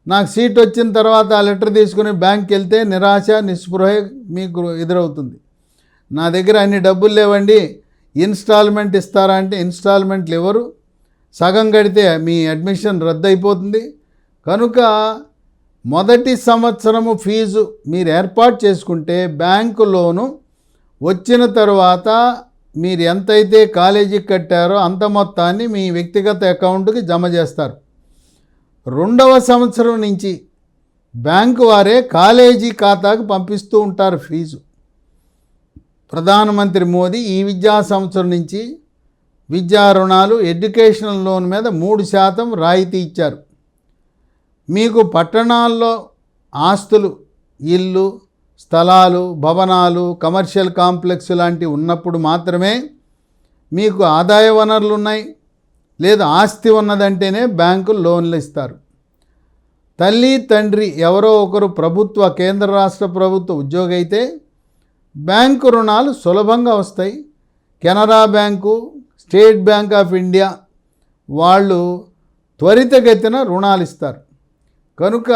నాకు సీట్ వచ్చిన తర్వాత ఆ లెటర్ తీసుకుని బ్యాంక్కి వెళ్తే నిరాశ, నిస్పృహ మీకు ఎదురవుతుంది. నా దగ్గర అన్ని డబ్బులు లేవండి, ఇన్స్టాల్మెంట్ ఇస్తారా అంటే ఇన్స్టాల్మెంట్లు ఇవ్వరు. సగం కడితే మీ అడ్మిషన్ రద్దు అయిపోతుంది. కనుక మొదటి సంవత్సరము ఫీజు మీరు ఏర్పాటు చేసుకుంటే బ్యాంకు లోను వచ్చిన తర్వాత మీరు ఎంతైతే కాలేజీకి కట్టారో అంత మొత్తాన్ని మీ వ్యక్తిగత అకౌంట్కి జమ చేస్తారు. రెండవ సంవత్సరం నుంచి బ్యాంకు వారే కాలేజీ ఖాతాకు పంపిస్తూ ఉంటారు ఫీజు. ప్రధానమంత్రి మోదీ ఈ విద్యా సంవత్సరం నుంచి విద్యా రుణాలు ఎడ్యుకేషనల్ లోన్ మీద 3% రాయితీ ఇచ్చారు. మీకు పట్టణాల్లో ఆస్తులు, ఇల్లు, స్థలాలు, భవనాలు, కమర్షియల్ కాంప్లెక్స్ లాంటివి ఉన్నప్పుడు మాత్రమే మీకు ఆదాయ వనరులు ఉన్నాయి లేదా ఆస్తి ఉన్నదంటేనే బ్యాంకులు లోన్లు ఇస్తారు. తల్లి తండ్రి ఎవరో ఒకరు ప్రభుత్వ, కేంద్ర రాష్ట్ర ప్రభుత్వ ఉద్యోగి అయితే బ్యాంకు రుణాలు సులభంగా వస్తాయి. Canara bank, state bank of India వాళ్ళు త్వరితగతిన రుణాలు ఇస్తారు. కనుక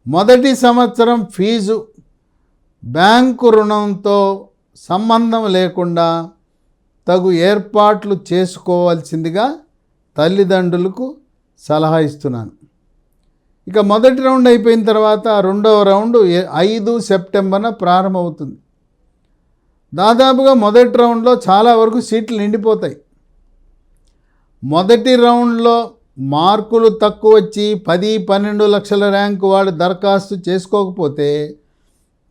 మొదటి సంవత్సరం ఫీజు బ్యాంకు రుణంతో సంబంధం లేకుండా తగు ఏర్పాట్లు చేసుకోవాల్సిందిగా తల్లిదండ్రులకు సలహా ఇస్తున్నాను. ఇక మొదటి రౌండ్ అయిపోయిన తర్వాత రెండవ రౌండ్ 5 సెప్టెంబర్న ప్రారంభమవుతుంది. దాదాపుగా మొదటి రౌండ్లో చాలా వరకు సీట్లు నిండిపోతాయి. మొదటి రౌండ్లో మార్కులు తక్కువ వచ్చి 10-12 లక్షల ర్యాంకు వాడు దరఖాస్తు చేసుకోకపోతే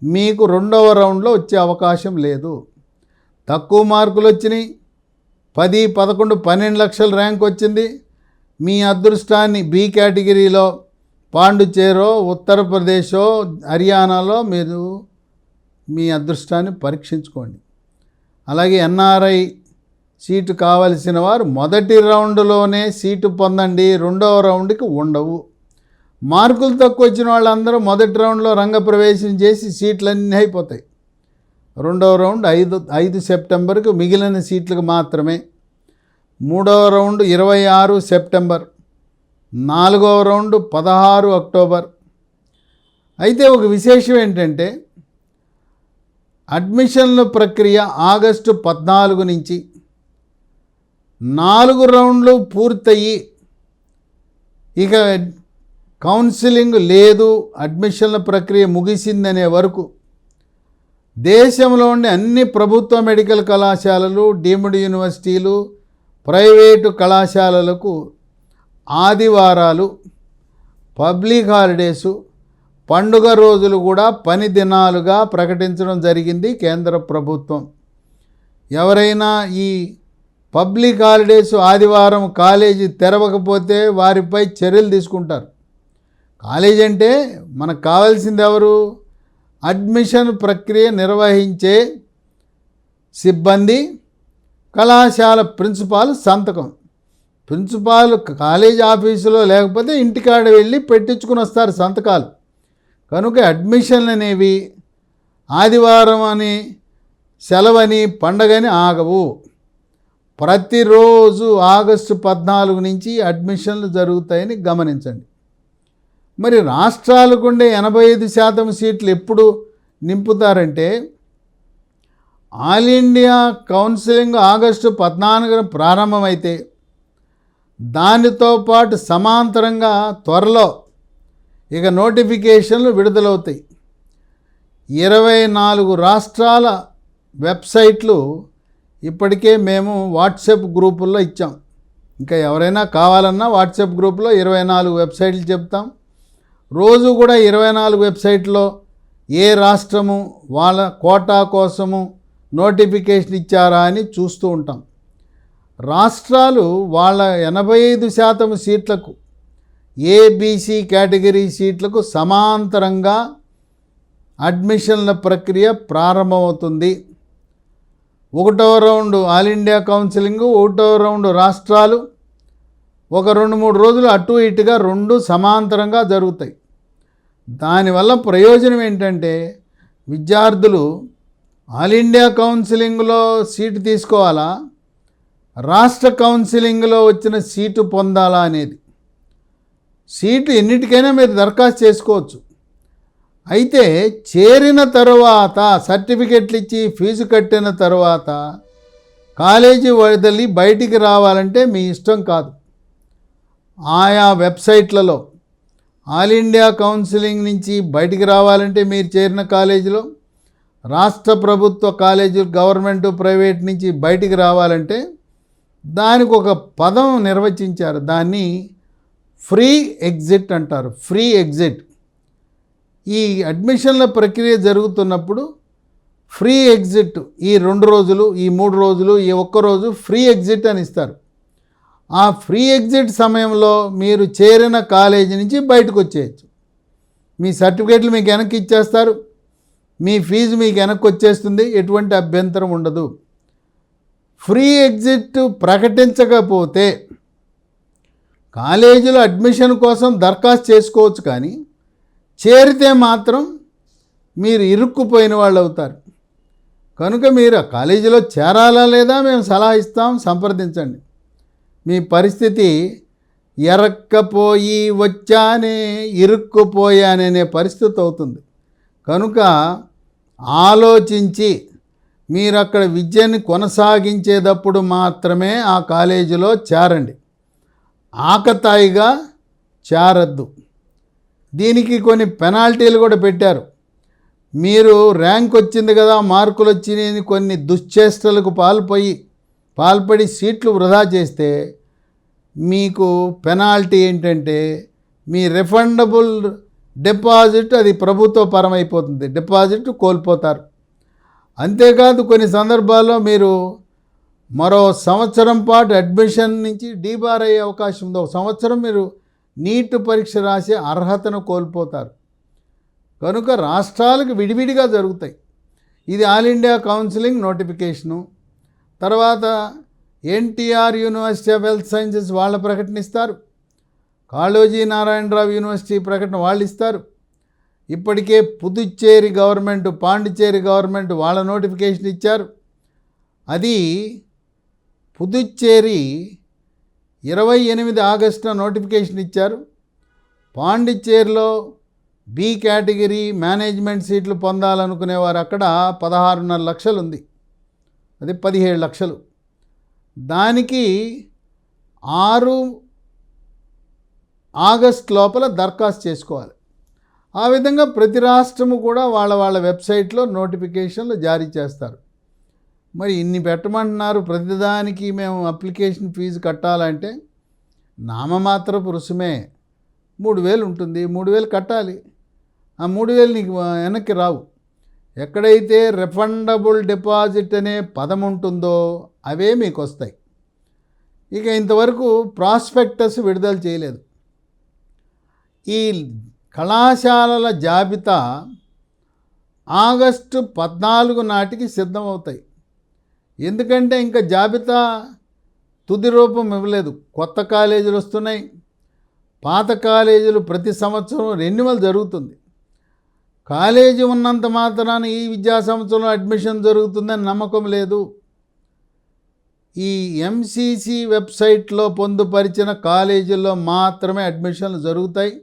మీకు రెండవ రౌండ్లో వచ్చే అవకాశం లేదు. తక్కువ మార్కులు వచ్చినాయి, 10, 11, 12 లక్షల ర్యాంక్ వచ్చింది, మీ అదృష్టాన్ని బి కేటగిరీలో పాండుచేరో, ఉత్తరప్రదేశో, హర్యానాలో మీరు మీ అదృష్టాన్ని పరీక్షించుకోండి. అలాగే ఎన్ఆర్ఐ సీటు కావలసిన వారు మొదటి రౌండ్లోనే సీటు పొందండి, రెండవ రౌండ్కి ఉండవు. మార్కులు తక్కువ వచ్చిన వాళ్ళందరూ మొదటి రౌండ్లో రంగప్రవేశం చేసి సీట్లన్నీ అయిపోతాయి. రెండవ రౌండ్ 5 సెప్టెంబర్కు, మిగిలిన సీట్లకు మాత్రమే. మూడవ రౌండ్ 26 సెప్టెంబర్, నాలుగవ రౌండ్ 16 అక్టోబర్. అయితే ఒక విశేషం ఏంటంటే అడ్మిషన్ల ప్రక్రియ ఆగస్టు 14 నుంచి 4 రౌండ్లు పూర్తయి ఇక కౌన్సిలింగ్ లేదు, అడ్మిషన్ల ప్రక్రియ ముగిసిందనే వరకు దేశంలోని అన్ని ప్రభుత్వ మెడికల్ కళాశాలలు, డీమ్డ్ యూనివర్సిటీలు, ప్రైవేటు కళాశాలలకు ఆదివారాలు, పబ్లిక్ హాలిడేసు, పండుగ రోజులు కూడా పని దినాలుగా ప్రకటించడం జరిగింది కేంద్ర ప్రభుత్వం. ఎవరైనా ఈ పబ్లిక్ హాలిడేస్ ఆదివారం కాలేజీ తెరవకపోతే వారిపై చర్యలు తీసుకుంటారు. కాలేజీ అంటే మనకు కావాల్సింది ఎవరు? అడ్మిషన్ ప్రక్రియ నిర్వహించే సిబ్బంది, కళాశాల ప్రిన్సిపాల్ సంతకం. ప్రిన్సిపాల్ కాలేజ్ ఆఫీసులో లేకపోతే ఇంటికాడ వెళ్ళి పెట్టించుకుని వస్తారు సంతకాలు. కనుక అడ్మిషన్లు అనేవి ఆదివారం అని, సెలవని, పండగని ఆగవు. ప్రతిరోజు ఆగస్టు 14 నుంచి అడ్మిషన్లు జరుగుతాయని గమనించండి. మరి రాష్ట్రాలకు ఉండే 85% సీట్లు ఎప్పుడు నింపుతారంటే ఆల్ ఇండియా కౌన్సిలింగ్ ఆగస్టు 14న ప్రారంభమైతే దానితో పాటు సమాంతరంగా త్వరలో ఇక నోటిఫికేషన్లు విడుదలవుతాయి. 24 రాష్ట్రాల వెబ్సైట్లు ఇప్పటికే మేము వాట్సాప్ గ్రూపుల్లో ఇచ్చాం. ఇంకా ఎవరైనా కావాలన్నా వాట్సాప్ గ్రూపులో 24 వెబ్సైట్లు చెప్తాం. రోజు కూడా 24 వెబ్సైట్లో ఏ రాష్ట్రము వాళ్ళ కోటా కోసము నోటిఫికేషన్ ఇచ్చారా అని చూస్తూ ఉంటాం. రాష్ట్రాలు వాళ్ళ 85% సీట్లకు, ఏబీసీ కేటగిరీ సీట్లకు సమాంతరంగా అడ్మిషన్ల ప్రక్రియ ప్రారంభమవుతుంది. 1వ రౌండ్ ఆల్ ఇండియా కౌన్సిలింగ్, 1వ రౌండ్ రాష్ట్రాలు, ఒక 2-3 రోజులు అటు ఇటుగా 2 సమాంతరంగా జరుగుతాయి. దానివల్ల ప్రయోజనం ఏంటంటే విద్యార్థులు ఆల్ ఇండియా కౌన్సిలింగ్లో సీటు తీసుకోవాలా, రాష్ట్ర కౌన్సిలింగ్లో వచ్చిన సీటు పొందాలా అనేది. సీటు ఎన్నిటికైనా మీరు దరఖాస్తు చేసుకోవచ్చు. అయితే చేరిన తరువాత సర్టిఫికెట్లు ఇచ్చి ఫీజు కట్టిన తర్వాత కాలేజీ వదిలి బయటికి రావాలంటే మీ ఇష్టం కాదు. ఆయా వెబ్సైట్లలో ఆల్ ఇండియా కౌన్సిలింగ్ నుంచి బయటికి రావాలంటే మీరు చేరిన కాలేజీలో, రాష్ట్ర ప్రభుత్వ కాలేజీలు గవర్నమెంట్ ప్రైవేట్ నుంచి బయటికి రావాలంటే దానికి ఒక పదం నిర్వచించారు. దాన్ని ఫ్రీ ఎగ్జిట్ అంటారు. Free exit. ఈ అడ్మిషన్ల ప్రక్రియ జరుగుతున్నప్పుడు ఫ్రీ ఎగ్జిట్, ఈ 2 రోజులు, ఈ 3 రోజులు, ఈ 1 రోజు ఫ్రీ ఎగ్జిట్ అని ఇస్తారు. ఆ ఫ్రీ ఎగ్జిట్ సమయంలో మీరు చేరిన కాలేజీ నుంచి బయటకు వచ్చేయచ్చు. మీ సర్టిఫికేట్లు మీకు వెనక్కి ఇచ్చేస్తారు, మీ ఫీజు మీకు వెనక్కి వచ్చేస్తుంది, ఎటువంటి అభ్యంతరం ఉండదు. ఫ్రీ ఎగ్జిట్ ప్రకటించకపోతే కాలేజీలో అడ్మిషన్ కోసం దరఖాస్తు చేసుకోవచ్చు, కానీ చేరితే మాత్రం మీరు ఇరుక్కుపోయిన వాళ్ళు అవుతారు. కనుక మీరు ఆ కాలేజీలో చేరాలా లేదా మేము సలహా ఇస్తాం, సంప్రదించండి. మీ పరిస్థితి ఎరక్కపోయి వచ్చానే ఇరుక్కుపోయాననే పరిస్థితి అవుతుంది. కనుక ఆలోచించి మీరు అక్కడ విద్యని కొనసాగించేటప్పుడు మాత్రమే ఆ కాలేజీలో చేరండి. ఆకతాయిగా చేరద్దు. దీనికి కొన్ని పెనాల్టీలు కూడా పెట్టారు. మీరు ర్యాంక్ వచ్చింది కదా, మార్కులు వచ్చినాయని కొన్ని దుశ్చేష్టలకు పాల్పడి సీట్లు వృధా చేస్తే మీకు పెనాల్టీ ఏంటంటే మీ రిఫండబుల్ డిపాజిట్ అది ప్రభుత్వ పరమైపోతుంది, డిపాజిట్ కోల్పోతారు. అంతేకాదు కొన్ని సందర్భాల్లో మీరు మరో సంవత్సరం పాటు అడ్మిషన్ నుంచి డీబార్ అయ్యే అవకాశం ఉంది. 1 సంవత్సరం మీరు నీట్ పరీక్ష రాసే అర్హతను కోల్పోతారు. కనుక రాష్ట్రాలకు విడివిడిగా జరుగుతాయి. ఇది ఆల్ ఇండియా కౌన్సిలింగ్ నోటిఫికేషను. తర్వాత NTR university of health sciences వాళ్ళ ప్రకటన ఇస్తారు, కాళోజీ నారాయణరావు యూనివర్సిటీ ప్రకటన వాళ్ళు ఇస్తారు. ఇప్పటికే పుదుచ్చేరి గవర్నమెంట్, పాండిచేరి గవర్నమెంట్ వాళ్ళ నోటిఫికేషన్ ఇచ్చారు. అది పుదుచ్చేరి 28 ఆగస్టున నోటిఫికేషన్ ఇచ్చారు. పాండిచ్చేరిలో బి కేటగిరీ మేనేజ్మెంట్ సీట్లు పొందాలనుకునేవారు అక్కడ 16.5 లక్షలు ఉంది, అది 17 లక్షలు. దానికి 6 ఆగస్ట్ లోపల దరఖాస్తు చేసుకోవాలి. ఆ విధంగా ప్రతి రాష్ట్రము కూడా వాళ్ళ వెబ్సైట్లో నోటిఫికేషన్లు జారీ చేస్తారు. మరి ఇన్ని పెట్టమంటున్నారు, ప్రతిదానికి మేము అప్లికేషన్ ఫీజు కట్టాలంటే నామమాత్రపు రుసుమే 3,000 ఉంటుంది. 3,000 కట్టాలి. ఆ 3,000 నీకు వెనక్కి రావు. ఎక్కడైతే రిఫండబుల్ డిపాజిట్ అనే పదం ఉంటుందో అవే మీకు వస్తాయి. ఇక ఇంతవరకు ప్రాస్పెక్టస్ విడుదల చేయలేదు. ఈ కళాశాలల జాబితా ఆగస్టు 14 నాటికి సిద్ధమవుతాయి. ఎందుకంటే ఇంకా జాబితా తుది రూపం ఇవ్వలేదు. కొత్త కాలేజీలు వస్తున్నాయి, పాత కాలేజీలు ప్రతి సంవత్సరం రెన్యువల్ జరుగుతుంది. కాలేజీ ఉన్నంత మాత్రాన ఈ విద్యా సంవత్సరంలో అడ్మిషన్ జరుగుతుందని నమ్మకం లేదు. ఈ ఎంసీసీ వెబ్సైట్లో పొందుపరిచిన కాలేజీల్లో మాత్రమే అడ్మిషన్లు జరుగుతాయి.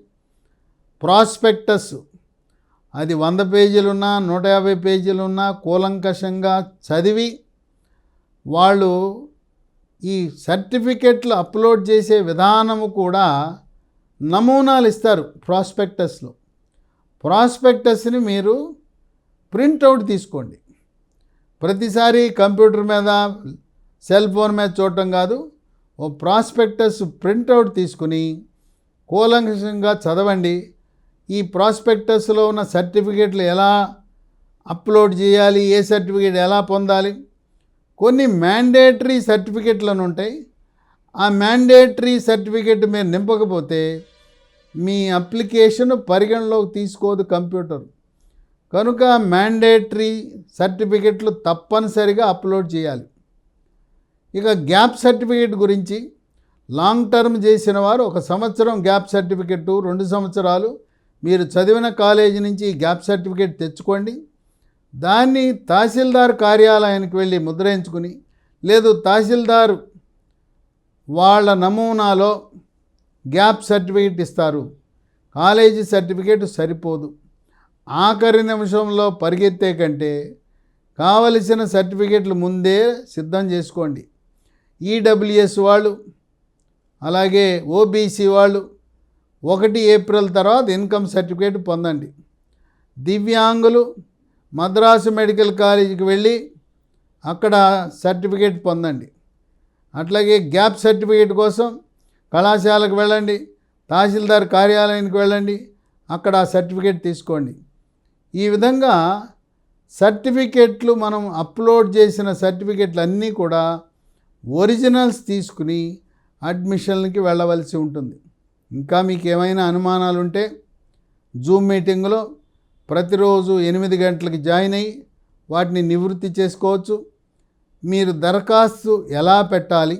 ప్రాస్పెక్టస్ అది 100 పేజీలున్నా 150 పేజీలున్నా కూలంకషంగా చదివి వాళ్ళు ఈ సర్టిఫికెట్లు అప్లోడ్ చేసే విధానము కూడా నమూనాలు ఇస్తారు ప్రాస్పెక్టస్లో. ప్రాస్పెక్టస్ని మీరు ప్రింటౌట్ తీసుకోండి. ప్రతిసారి కంప్యూటర్ మీద సెల్ ఫోన్ మీద చూడటం కాదు, ఓ ప్రాస్పెక్టస్ ప్రింటౌట్ తీసుకుని కూలంకషంగా చదవండి. ఈ ప్రాస్పెక్టస్లో ఉన్న సర్టిఫికెట్లు ఎలా అప్లోడ్ చేయాలి, ఏ సర్టిఫికెట్ ఎలా పొందాలి, కొన్ని మ్యాండేటరీ సర్టిఫికెట్లను ఉంటాయి. ఆ మ్యాండేటరీ సర్టిఫికెట్ మీరు నింపకపోతే మీ అప్లికేషన్ పరిగణలోకి తీసుకోదు కంప్యూటర్. కనుక మ్యాండేటరీ సర్టిఫికెట్లు తప్పనిసరిగా అప్లోడ్ చేయాలి. ఇక గ్యాప్ సర్టిఫికెట్ గురించి, లాంగ్ టర్మ్ చేసిన వారు 1 సంవత్సరం గ్యాప్ సర్టిఫికెట్, 2 సంవత్సరాలు మీరు చదివిన కాలేజీ నుంచి గ్యాప్ సర్టిఫికెట్ తెచ్చుకోండి. దాన్ని తహసీల్దార్ కార్యాలయానికి వెళ్ళి ముద్రించుకుని, లేదు తహసీల్దార్ వాళ్ళ నమూనాలో గ్యాప్ సర్టిఫికెట్ ఇస్తారు. కాలేజీ సర్టిఫికెట్ సరిపోదు. ఆఖరి నిమిషంలో పరిగెత్తే కంటే కావలసిన సర్టిఫికెట్లు ముందే సిద్ధం చేసుకోండి. ఈడబ్ల్యూఎస్ వాళ్ళు, అలాగే ఓబీసీ వాళ్ళు 1 ఏప్రిల్ తర్వాత ఇన్కమ్ సర్టిఫికేట్ పొందండి. దివ్యాంగులు మద్రాసు మెడికల్ కాలేజీకి వెళ్ళి అక్కడ సర్టిఫికేట్ పొందండి. అట్లాగే గ్యాప్ సర్టిఫికేట్ కోసం కళాశాలకు వెళ్ళండి, తహసీల్దార్ కార్యాలయానికి వెళ్ళండి, అక్కడ ఆ సర్టిఫికేట్ తీసుకోండి. ఈ విధంగా సర్టిఫికేట్లు మనం అప్లోడ్ చేసిన సర్టిఫికేట్లు అన్నీ కూడా ఒరిజినల్స్ తీసుకుని అడ్మిషన్లకి వెళ్ళవలసి ఉంటుంది. ఇంకా మీకు ఏమైనా అనుమానాలు ఉంటే జూమ్ మీటింగ్లో ప్రతిరోజు 8 గంటలకి జాయిన్ అయ్యి వాటిని నివృత్తి చేసుకోవచ్చు. మీరు దరఖాస్తు ఎలా పెట్టాలి,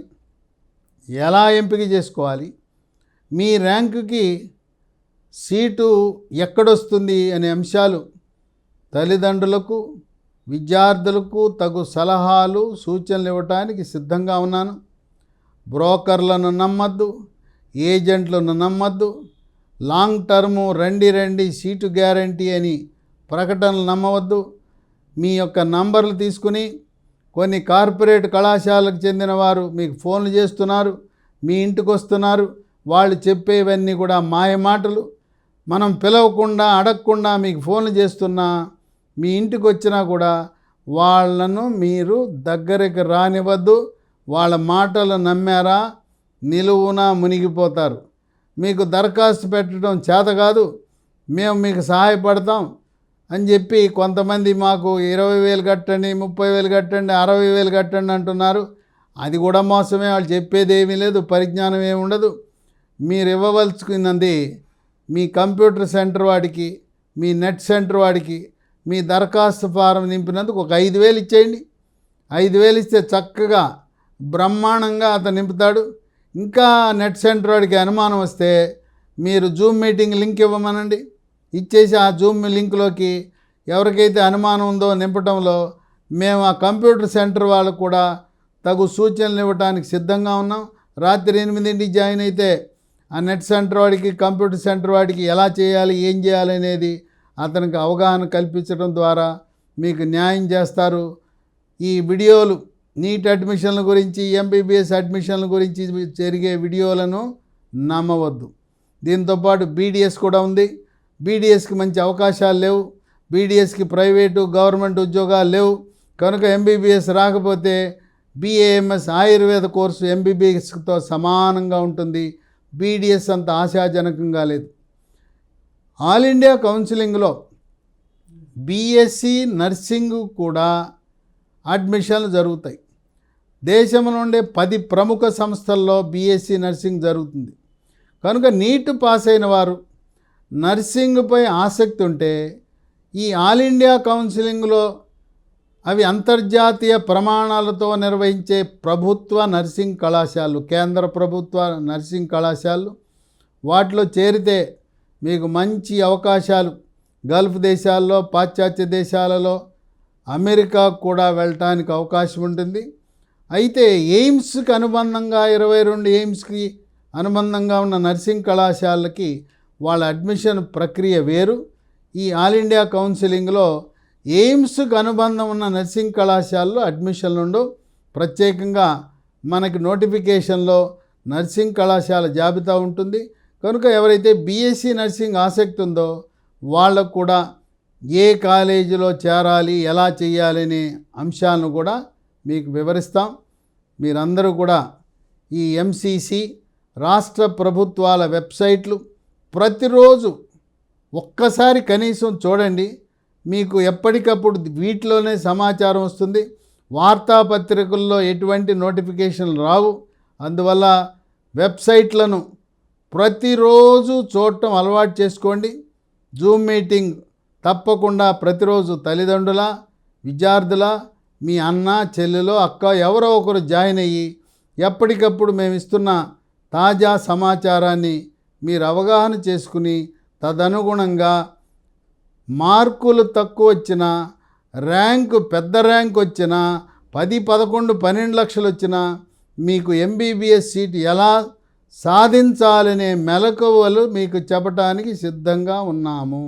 ఎలా ఎంపిక చేసుకోవాలి, మీ ర్యాంకుకి సీటు ఎక్కడొస్తుంది అనే అంశాలు తల్లిదండ్రులకు విద్యార్థులకు తగు సలహాలు సూచనలు ఇవ్వటానికి సిద్ధంగా ఉన్నాను. బ్రోకర్లను నమ్మద్దు, ఏజెంట్లను నమ్మద్దు, లాంగ్ టర్ము రండి సీటు గ్యారంటీ అని ప్రకటనలు నమ్మవద్దు. మీ యొక్క నంబర్లు తీసుకుని కొన్ని కార్పొరేట్ కళాశాలకు చెందిన వారు మీకు ఫోన్లు చేస్తున్నారు, మీ ఇంటికి వస్తున్నారు. వాళ్ళు చెప్పేవన్నీ కూడా మాయమాటలు. మనం పిలవకుండా అడగకుండా మీకు ఫోన్లు చేస్తున్నా, మీ ఇంటికి వచ్చినా కూడా వాళ్ళను మీరు దగ్గరికి రానివ్వద్దు. వాళ్ళ మాటలు నమ్మారా నిలువునా మునిగిపోతారు. మీకు దరఖాస్తు పెట్టడం చేత కాదు, మేము మీకు సహాయపడతాం అని చెప్పి కొంతమంది మాకు 20,000 కట్టండి, 30,000 కట్టండి, 60,000 కట్టండి అంటున్నారు. అది కూడా మోసమే. వాళ్ళు చెప్పేది ఏమీ లేదు, పరిజ్ఞానం ఏమి ఉండదు. మీరు ఇవ్వవలసినది మీ కంప్యూటర్ సెంటర్ వాడికి, మీ నెట్ సెంటర్ వాడికి మీ దరఖాస్తు ఫారం నింపినందుకు ఒక 5,000 ఇచ్చేయండి. 5,000 ఇస్తే చక్కగా బ్రహ్మాండంగా అతను నింపుతాడు. ఇంకా నెట్ సెంటర్ వాడికి అనుమానం వస్తే మీరు జూమ్ మీటింగ్ లింక్ ఇవ్వమనండి. ఇచ్చేసి ఆ జూమ్ లింక్లోకి ఎవరికైతే అనుమానం ఉందో నింపటంలో మేము ఆ కంప్యూటర్ సెంటర్ వాళ్ళకు కూడా తగు సూచనలు ఇవ్వడానికి సిద్ధంగా ఉన్నాం. రాత్రి 8ంటికి జాయిన్ అయితే ఆ నెట్ సెంటర్ వాడికి కంప్యూటర్ సెంటర్ వాడికి ఎలా చేయాలి, ఏం చేయాలి అనేది అతనికి అవగాహన కల్పించడం ద్వారా మీకు న్యాయం చేస్తారు. ఈ వీడియోలు నీట్ అడ్మిషన్ల గురించి, ఎంబీబీఎస్ అడ్మిషన్ల గురించి జరిగే వీడియోలను నమ్మవద్దు. దీంతోపాటు బీడీఎస్ కూడా ఉంది. బీడీఎస్కి మంచి అవకాశాలు లేవు. బీడీఎస్కి ప్రైవేటు గవర్నమెంట్ ఉద్యోగాలు లేవు. కనుక ఎంబీబీఎస్ రాకపోతే బీఏఎంఎస్ ఆయుర్వేద కోర్సు ఎంబీబీఎస్తో సమానంగా ఉంటుంది. బీడీఎస్ అంత ఆశాజనకంగా లేదు. ఆల్ ఇండియా కౌన్సిలింగ్లో బీఎస్సీ నర్సింగ్ కూడా అడ్మిషన్లు జరుగుతాయి. దేశం నుండి 10 ప్రముఖ సంస్థల్లో బీఎస్సీ నర్సింగ్ జరుగుతుంది. కనుక నీట్ పాస్ అయిన వారు నర్సింగ్పై ఆసక్తి ఉంటే ఈ ఆల్ ఇండియా కౌన్సిలింగ్లో అవి అంతర్జాతీయ ప్రమాణాలతో నిర్వహించే ప్రభుత్వ నర్సింగ్ కళాశాలలు, కేంద్ర ప్రభుత్వ నర్సింగ్ కళాశాలలు, వాటిలో చేరితే మీకు మంచి అవకాశాలు గల్ఫ్ దేశాల్లో, పాశ్చాత్య దేశాలలో, అమెరికా కూడా వెళ్ళటానికి అవకాశం ఉంటుంది. అయితే ఎయిమ్స్కి అనుబంధంగా 22 ఎయిమ్స్కి అనుబంధంగా ఉన్న నర్సింగ్ కళాశాలకి వాళ్ళ అడ్మిషన్ ప్రక్రియ వేరు. ఈ ఆల్ ఇండియా కౌన్సిలింగ్లో ఎయిమ్స్కి అనుబంధం ఉన్న నర్సింగ్ కళాశాలలో అడ్మిషన్లు ఉండవు. ప్రత్యేకంగా మనకి నోటిఫికేషన్లో నర్సింగ్ కళాశాల జాబితా ఉంటుంది. కనుక ఎవరైతే బీఎస్సీ నర్సింగ్ ఆసక్తి ఉందో వాళ్ళకు కూడా ఏ కాలేజీలో చేరాలి, ఎలా చేయాలి అనే అంశాలను కూడా మీకు వివరిస్తాం. మీరందరూ కూడా ఈ ఎంసీసీ రాష్ట్ర ప్రభుత్వాల వెబ్సైట్లు ప్రతిరోజు ఒక్కసారి కనీసం చూడండి. మీకు ఎప్పటికప్పుడు వీటిలోనే సమాచారం వస్తుంది. వార్తాపత్రికల్లో ఎటువంటి నోటిఫికేషన్లు రావు. అందువల్ల వెబ్సైట్లను ప్రతిరోజు చూడటం అలవాటు చేసుకోండి. జూమ్ మీటింగ్ తప్పకుండా ప్రతిరోజు తల్లిదండ్రుల, విద్యార్థుల, మీ అన్న, చెల్లెలో, అక్క ఎవరో ఒకరు జాయిన్ అయ్యి ఎప్పటికప్పుడు మేము ఇస్తున్న తాజా సమాచారాన్ని మీరు అవగాహన చేసుకుని తదనుగుణంగా మార్కులు తక్కువ వచ్చినా, ర్యాంకు పెద్ద ర్యాంక్ వచ్చినా, 10, 11, 12 లక్షలు వచ్చినా మీకు ఎంబీబీఎస్ సీట్ ఎలా సాధించాలనే మెలకువలు మీకు చెప్పటానికి సిద్ధంగా ఉన్నాము.